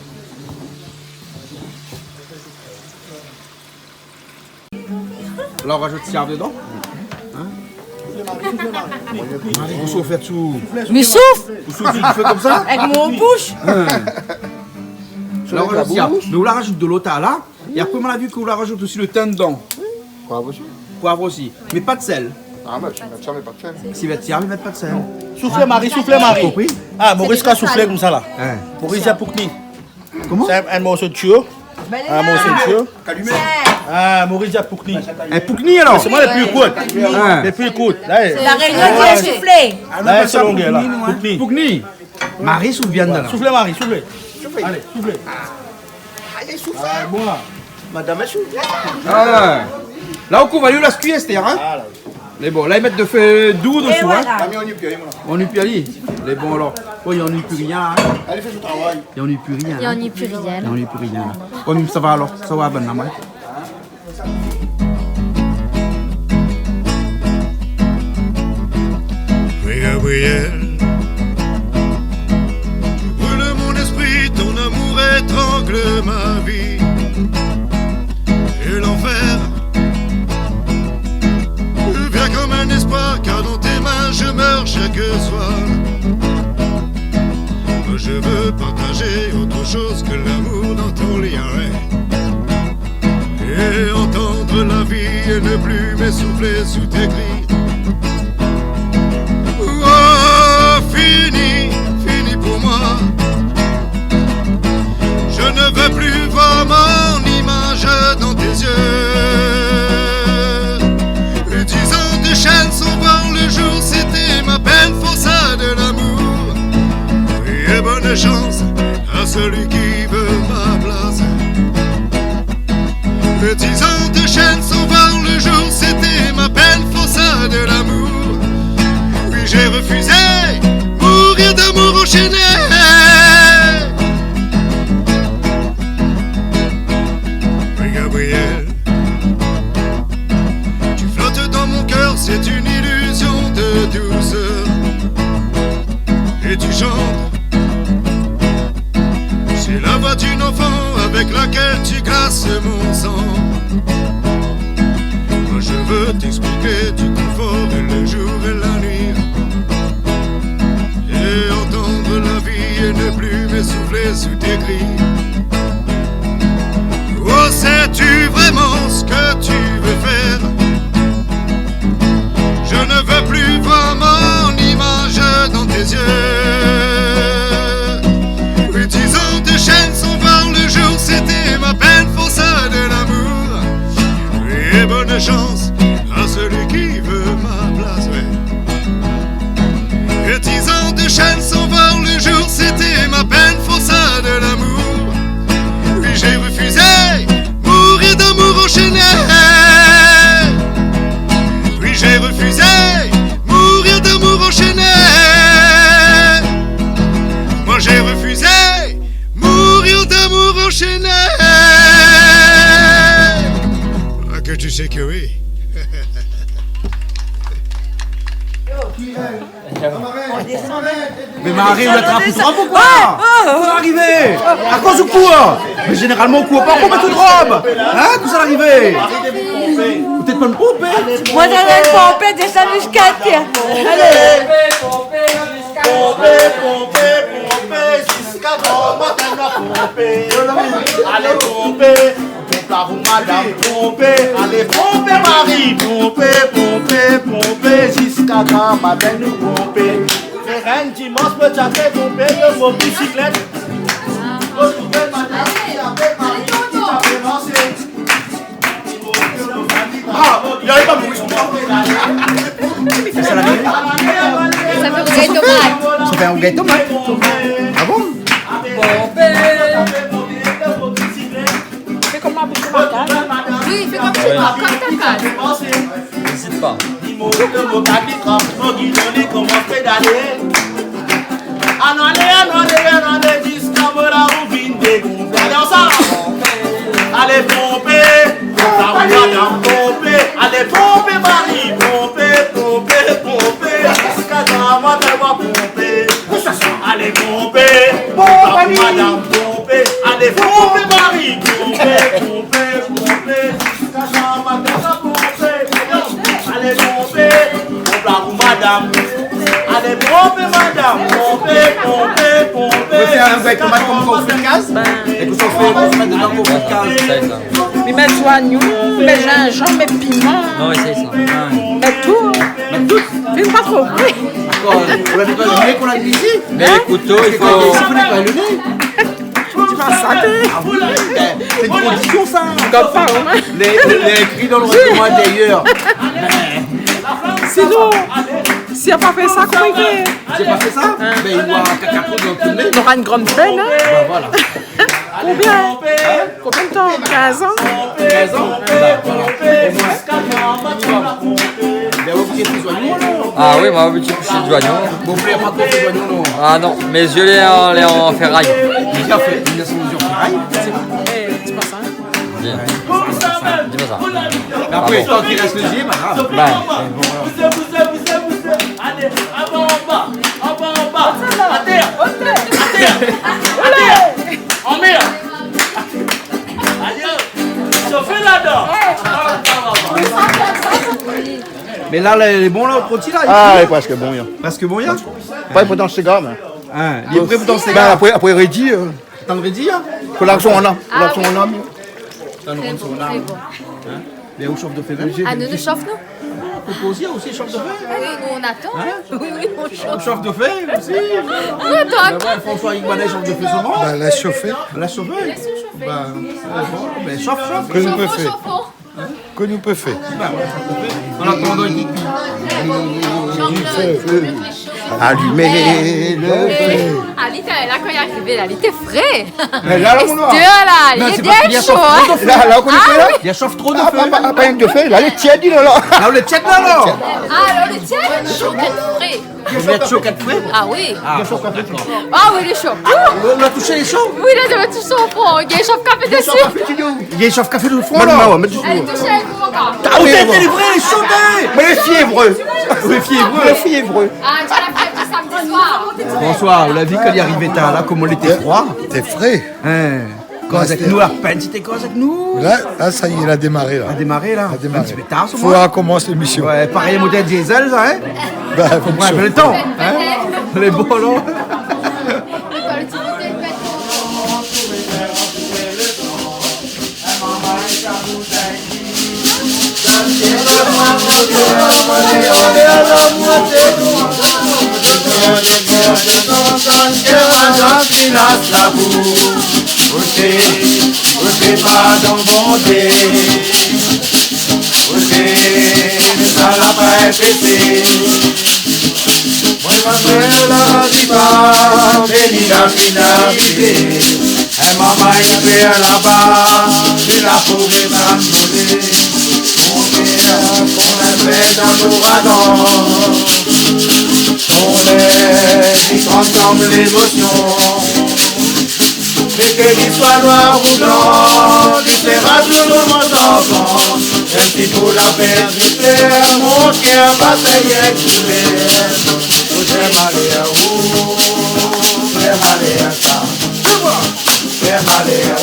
Là, on rajoute siave dedans. Vous soufflez dessous. Mais souffle Vous soufflez, tu fais comme ça. avec mon bouche. Là, on rajoute siave. Mais on la rajoute de l'eau là. Et après, on a vu qu'on la rajoute aussi le thym dedans. Poivre aussi. Poivre aussi. Mais pas de sel. Ah, mais tu mets jamais pas de sel. S'il va être siave, ils mettent pas de sel. Soufflez Marie, soufflez Marie. Compris? Ah, Maurice a soufflé comme ça là. Hein. Maurice a pour qui? Comment? C'est un morceau de tuyau. Un morceau de tuyau. Ah, Maurice a pour qui? Un poucni alors. C'est moi le plus court. Hein. Le plus court. Là, La réunion qui est soufflée. là, c'est longueur là. Poucni. Poucni. Marie souviens de là. Soufflez Marie, soufflez. Allez, soufflez. Ah, moi. Madame souffle. Ah. Là, on va lui la cuire, c'est-à-dire. Hein. Mais bon, là, ils mettent de feu doux dessous. Hein. On n'y plus rien. Mais bon, alors. Oh, il n'y en a plus rien. Hein. Allez, fais ton travail. Il n'y en a plus rien. Il n'y en a plus rien. Il n'y en a plus rien. Oh, mais ça va alors. Ça va, ben, là, Gabriel, tu brûles mon esprit, ton amour étrangle ma vie. Et l'enfer vient comme un espoir, car dans tes mains je meurs chaque soir. Moi je veux partager autre chose que l'amour dans ton lien. Et entendre la vie et ne plus m'essouffler sous tes cris. Fini, fini pour moi. Je ne veux plus voir mon image dans tes yeux. 10 ans de chaîne sans voir le jour, c'était ma peine, forçat de l'amour. Et bonne chance à celui qui veut ma place. 10 ans de chaîne sans voir le jour, c'était ma peine, forçat de l'amour. Oui, j'ai refusé mourir d'amour enchaîné. Oui, Gabriel, tu flottes dans mon cœur, c'est une illusion de douceur. Et tu chantes, c'est la voix d'une enfant avec laquelle tu glaces mon sang. Moi je veux t'expliquer du confort et le jour et la nuit. Et entendre la vie et ne plus m'essouffler sous tes cris. Oh, sais-tu vraiment ce que tu veux faire? Je ne veux plus voir mon image dans tes yeux. Oui, 10 ans de chaîne sans voir le jour, c'était ma peine, forçat de l'amour. Oui, et bonne chance à celui qui veut ma place, ouais. Et 10 ans de chaîne sans voir le jour, c'était ma peine, forçat de l'amour. Oui, j'ai refusé mourir d'amour enchaîné. Oui, j'ai refusé mourir d'amour enchaîné. Moi j'ai refusé mourir d'amour enchaîné. Ah, que tu sais que oui. Mais Marie, vous êtes rappelé trop pourquoi? Comment ça arrivé? À cause du cours? Mais généralement, on court pas pour mettre de robe. Hein? Comment ça arrivé? Peut-être pas une pompée? Moi j'avais une pompée de ça jusqu'à terre. Allez. Jusqu'à moi, t'aimes la pompée. Allez, pompée. là vous madame, pompez, allez pomper Marie, pompez, jusqu'à quand ma belle nous pomper. Les reines dimanche peut t'appeler pomper de vos bicyclettes. Retrouvez madame, qui appelle Marie, qui t'appelle lancer. Ah, il n'y avait pas beaucoup. Ça fait un tomate. Ça fait un gâteau tomate. Ah bon? Fais comme ma case. Oui, fais comme chez toi, comme ta case. N'hésite pas. Allez pomper, madame pomper, allez pomper Marie, pomper, jusqu'à quand moi je vais pomper. Allez pomper, madame pomper, allez pomper Marie, pomper, jusqu'à quand moi je vais pomper. Allez pomper, madame, allez pomper madame, pomper. On peut faire un bec tomate comme on fait case. Et que ça fait, on met dedans qu'on fait case. Mais mettre soignon, mais gingembre, mais piment. Non, essaye ça. Mais tout. Mais pas trop. On a nettoyé le nez qu'on a mis ici. Mais les couteaux, il faut. Il faut nettoyer le nez. Tu vas saper. Ah oui, c'est une condition ça. Comme pas, hein. Les cris dans le restaurant d'ailleurs. Sinon, s'il n'a pas fait ça, comment il fait? J'ai pas fait ça? Ben il voit un caca dans le nez. Il aura une grande peine, hein? Ben voilà. Combien? Combien de temps? 15 ans? 15 ans? Ben vous faites des oignons alors? Ah oui, moi, tu couches du oignon. Vous voulez pas trop des oignons non? Ah non, mes yeux les en ferraille. Déjà fait, il y a son mesure ferraille. C'est pas ça. Bien. Dis-moi ça. Mais après, tant qu'il reste le gilet, pas grave. Allez, en bas, à terre, en mer. Allez, chauffez là-dedans. Mais là, les bons là, au trottis là. Ah, il est presque bon, ya. Presque bon, ya. Pas pour dans le cigare, mais. Hein, il est prêt pour ton cigare. Après, ready. T'en ready, hein? Pour l'action, on a. C'est bon. Mais où chauffe de feu? Ah, nous chauffe, nous? Proposer aussi chauffe de feu? Oui, nous on attend. Oui, on chauffe. Chauffe de feu aussi? On attend. François Iguanet chauffe de feu souvent? Bah, la chauffer. La chauffer? Bah, bon, ben chauffe. Que nous peut faire. Que nous peut faire. En attendant, il Allumer le feu. Ali, là, quand il est arrivé, là, il était frais. Mais là, Et on là, a. il est bien chaud. Hein. Là, on connaît là. Il y a chauffe trop de feu. Pas rien de feu. Là, les tièdes, là. Là, on les tiède là, alors. Ah, alors le tien, il est chaud, frais. Vous êtes chaud 4 frais? Ah oui. Ah, d'accord. Ah oui, il est chaud. On a touché les chauds? Oui, là, j'avais touché au fond. Il y a un chauffe-café dessus. Il y a chauffe café de fond là. Elle est touchée avec vous encore. Ah oui, c'est délivré, les chaudés. Mais les fiévreux. Les fiévreux. Ah, tu l'as fait du samedi soir. Bonsoir, vous l'avez vu quand il arrivait tard là, comment il était froid? T'es frais. Hein? Quand avec nous, à peine, c'était quoi avec nous? Là, ça y est, il a démarré là. A démarré là? A démarré. Un petit peu tard, ce Faut mois. recommencer l'émission. Ouais, pareil modèle diesel, ça, hein? Bah, Faut prendre le temps, hein? Les bons, non? Você pas dans bonté, você ça l'a pas fait. Moi je la diva, venida finalité. Et maman il fait là-bas, c'est la forêt d'Angoulé. Mon père, qu'on a fait dans l'ouragan. Son lait, il transforme l'émotion. C'est que l'histoire noire ou blanc, l'histoire de nos enfants. Même si pour la paix du père, mon cœur va payer tout l'air. J'aime aller à où, j'aime aller à ça. J'aime aller à où,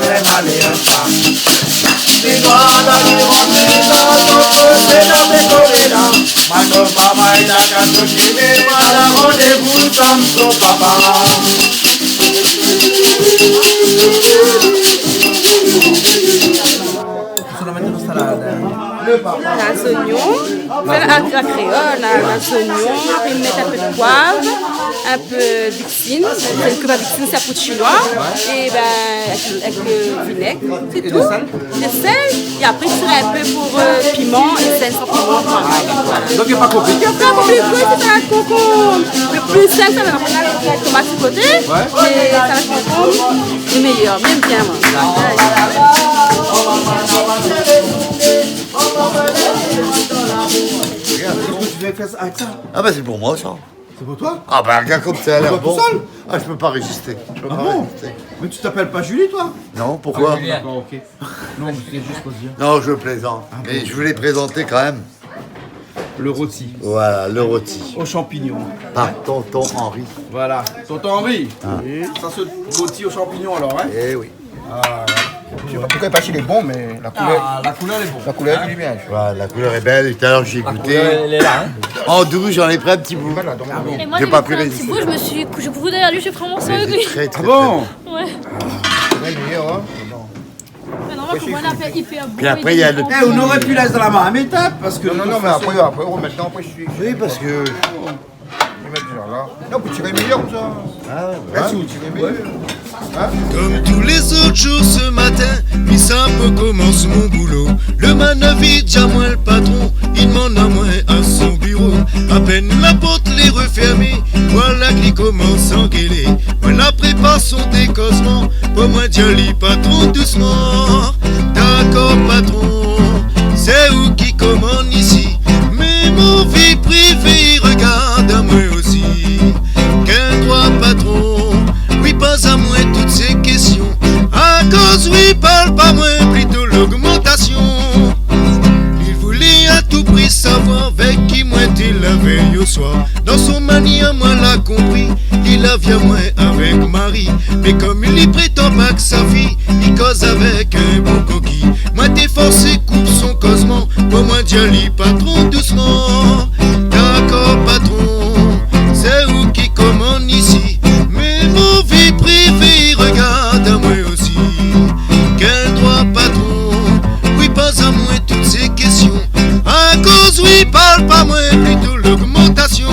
j'aime aller à ça. Si toi d'aller rentrer dans notre c'est dans mes coréens. Maintenant maman est à 4 mais voilà rendez-vous comme son papa. Les oignons, la créole, les oignons, après mettre un peu de poivre, un peu de victine, c'est une coupe à victine, c'est un peu de chinois, et ben avec le vinaigre, c'est tout. Le sel, et après tirer un peu pour piment et sel sans piment. Voilà. Donc il n'est pas compliqué. C'est pas compliqué, c'est un concombre. Le plus simple, ça va prendre la tomate de côté, mais ça va être concombre, le meilleur, même bien moi. Tu veux faire ça avec ça? Ah bah c'est pour moi ça. C'est pour toi? Ah bah regarde comme ça a l'air Pas bon. tout seul? Ah je peux pas résister. Je peux Ah pas bon? résister. Mais tu t'appelles pas Julie, toi? Non, pourquoi? D'accord, ok. Non, mais c'était juste pour dire. Non, je plaisante. Mais je voulais présenter quand même. Le rôti. Voilà, le rôti. Aux champignons. Par tonton Henri. Voilà. Tonton Henri. Ah. Ça se rôti aux champignons alors, hein? Eh oui. Je sais pas pourquoi pas il est bon, mais la couleur. Ah, la couleur est bonne. La couleur est du bien. Voilà, la couleur est belle. Et tout à l'heure j'ai goûté. Elle est là, hein. En douce, j'en ai pris un petit bout. Et moi, J'ai j'ai pas pris pu un petit résister. bout, je cours derrière lui, je prends mon sang avec lui. Très, très, Ah bon? Ouais. Mais non, moi, pour moi, la paix hyper beau. Puis après, il y a le- Eh, on aurait pu laisser la main à métape parce que. Non, mais après, maintenant, après, je suis. Oui, parce que. Je vais mettre genre là. Non, vous tirez meilleur comme ça. Ah ouais, Merci, vous tirez meilleur. Comme tous les autres jours ce matin, mi simple commence mon boulot. Le manavi déjà moins le patron, il m'en a moins à son bureau. À peine la porte les refermée, voilà qu'il commence à engueuler. Voilà prépare son décossement, pour moi dire les patron doucement. D'accord patron, c'est où qui commande ici. Mais mon vie privée, regarde à moi aussi. Qu'un droit patron, oui pas à moi toutes ces questions. À cause oui parle pas moins plutôt l'augmentation. Il voulait à tout prix savoir avec qui moi t'es la veille au soir. Dans son manière moi l'a compris, il a vient moi avec Marie. Mais comme il y prétend pas que sa fille, il cause avec un bon coquille. Moi t'es forcé coupe son causement, pour moi dire les patron doucement. D'accord patron, c'est où qui commande ici. Mais mon vie privée, regarde à moi aussi. Quel droit patron, oui pas à moi toutes ces questions. À cause oui parle pas moi plutôt l'augmentation.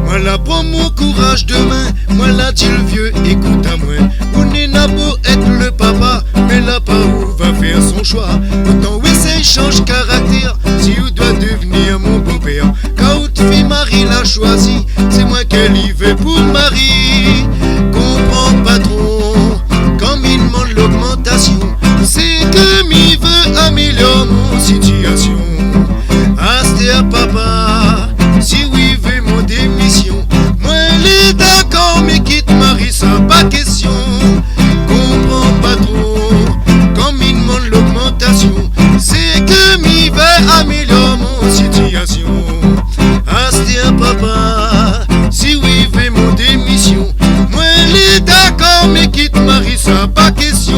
Moi là prends mon courage demain, moi là dit le vieux écoute à moi. On est n'a beau être le papa, mais là pas où va faire son choix. Autant oui c'est change caractère, si ou doit devenir mon beau-père. Quand fille Marie l'a choisi, c'est moi qu'elle y veut pour Marie. Comprends patron, comme il demande l'augmentation, c'est que m'y veut améliorer mon situation. Astéa papa, si oui veut mon démission, moi les d'accord mais quitte Marie ça pas question. Comprends patron, comme il demande l'augmentation, c'est que m'y veut améliorer mon situation. Astéa papa, si oui veut mon démission, moi les d'accord mais quitte Marie ça pas question.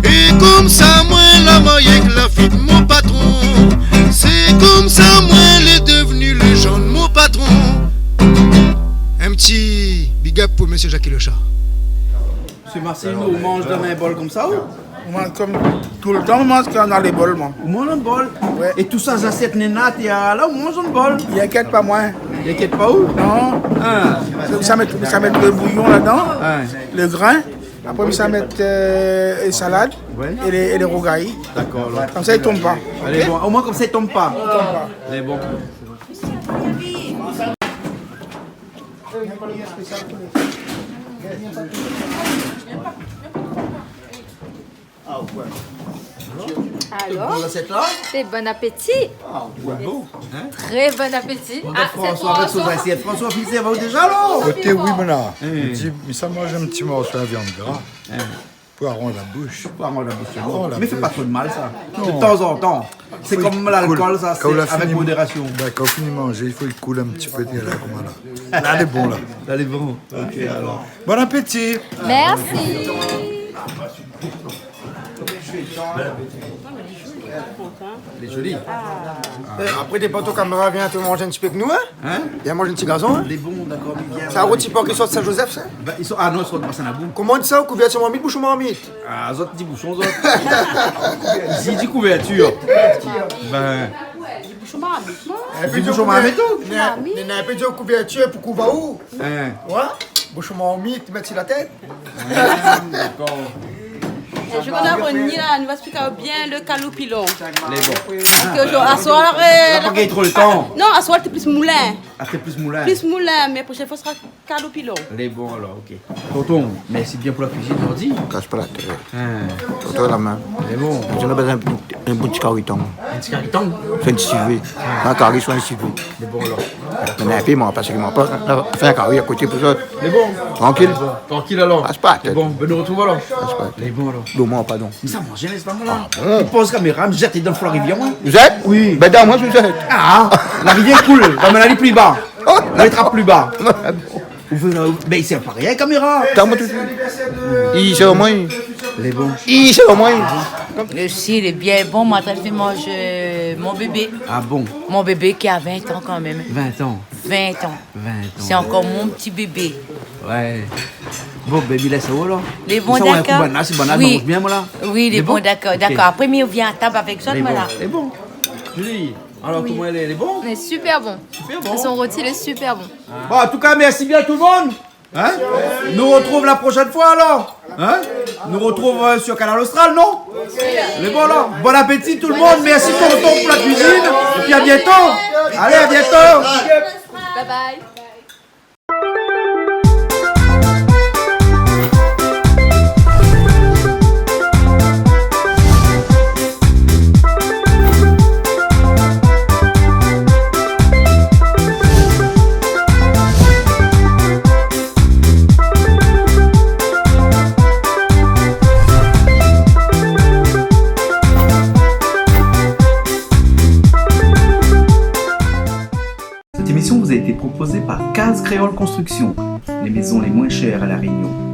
Et comme ça moi la mariée que la fille de mon patron, c'est comme ça moi elle est devenue le genre de mon patron. Un petit big up pour monsieur Jackie le chat. Monsieur Marcelino, on mange dans un bol comme ça ou? On mange comme tout le temps, on mange dans les bols, moi. On mange dans le bol? Ouais. Et tout ça, assiettes nénat, là, on mange dans le bol? Il inquiète pas moi. Il inquiète pas où? Non. Ah. Ça met le bouillon là-dedans, Ah. le grain. Après, ça met les salades Ouais. et les rogailles. D'accord. alors. Comme ça, il tombe pas. Allez, bon. Au moins comme ça, il tombe pas. Il tombe pas. Allez, bon. Alors, c'est bon appétit. Ah, ouais, bon. Hein? Très bon appétit. Ah, c'est François, avec son assiette. François, fils, va déjà, là? Côté oui, maintenant. Mais ça mange un petit morceau de viande gras. Pour arronger la bouche. Pour arronger la bouche, c'est Oh, bon. la Mais fais bouche. pas trop de mal, ça. Non. De temps en temps. C'est comme l'alcool, ça, Quand on a c'est avec fini- modération. Ben, quand on finit de manger, il faut le couler un petit peu. Là, comme là. Là, elle est bon, là. Là, elle est bon. Ok, alors. Bon appétit. Merci. Elle est jolie. Après, des potes aux caméras viennent te manger un petit peu avec nous, hein? Viens manger un petit gazon, hein? Les bons, d'accord, ils viennent. C'est un rôti porc qui sort de Saint-Joseph, ça? Ah non, ils sont de Massanabou. Comment on dit ça? Couverture marmite, bouchon marmite? Ah, autres 10 bouchons, autres. J'ai dit couverture. Ben. Bouchon marmite, non? Des bouchons marmite tout? Il y a un peu de couverture pour couver où? Hein. Ouais? Bouchon marmite, mettre sur la tête? D'accord. Je connais un ni là, on va expliquer bien le caloupilon. Les bons. Parce que à soir, On n'a pas gagné trop le temps. non, à soir, t'es plus moulin. Ah, c'est plus moulin. Plus moulin, mais prochaine fois, ce sera caloupilon. Les bons alors, ok. Tonton, merci bien pour la cuisine, Jordi. Casse pas la tête. Hein. Toi la main. Les bons. J'en ai besoin d'un petit cariton. Un petit cariton. C'est un civet. Un carré, soit un civet. Les bons alors. Mais un peu, moi, parce qu'il m'a pas fait un carré à côté pour ça. Les bons. Tranquille. Tranquille alors. Casse pas la Les tête. bons, ben nous retrouve alors. Casse pas la tête. Les bons alors. L'eau, pardon. Mais ça mange, n'est-ce pas, moi là? Il pose caméra, me jette dans le rivière, moi. Vous êtes? Oui. Ben, dans moi, je vous êtes. Ah, la rivière coule, va me aller plus bas. On les trappe plus bas. Mais c'est pareil, la caméra. Dans moi, tout de suite. Il c'est au moins. Les bons. Il c'est au moins. Le cidre est bien bon. Moi, je fais manger mon bébé. Ah bon? Mon bébé qui a 20 ans quand même. 20 ans. 20 ans. 20 ans. C'est encore mon petit bébé. Ouais. Bon, baby, laisse où là? Les bons Ça, ouais, d'accord. banane, c'est banane, Oui. mange bien, moi là. Oui, les bons d'accord. Ok. D'accord. Après, on vient à table avec ça, Les moi bons. là. Les bons. Julie, alors comment elle est? Elle est bon? On est super bon. Super bon. Son rôti, il est super bon. Bon, en tout cas, merci bien tout le monde. Hein? Nous retrouve la prochaine fois alors. Hein? Nous retrouve sur Canal Austral, non? Les bons alors. Bon appétit tout le monde. Merci tonton pour la cuisine. Et puis à bientôt. Allez, à bientôt. Bye bye. Cette émission vous a été proposée par Case Créole Construction, les maisons les moins chères à La Réunion.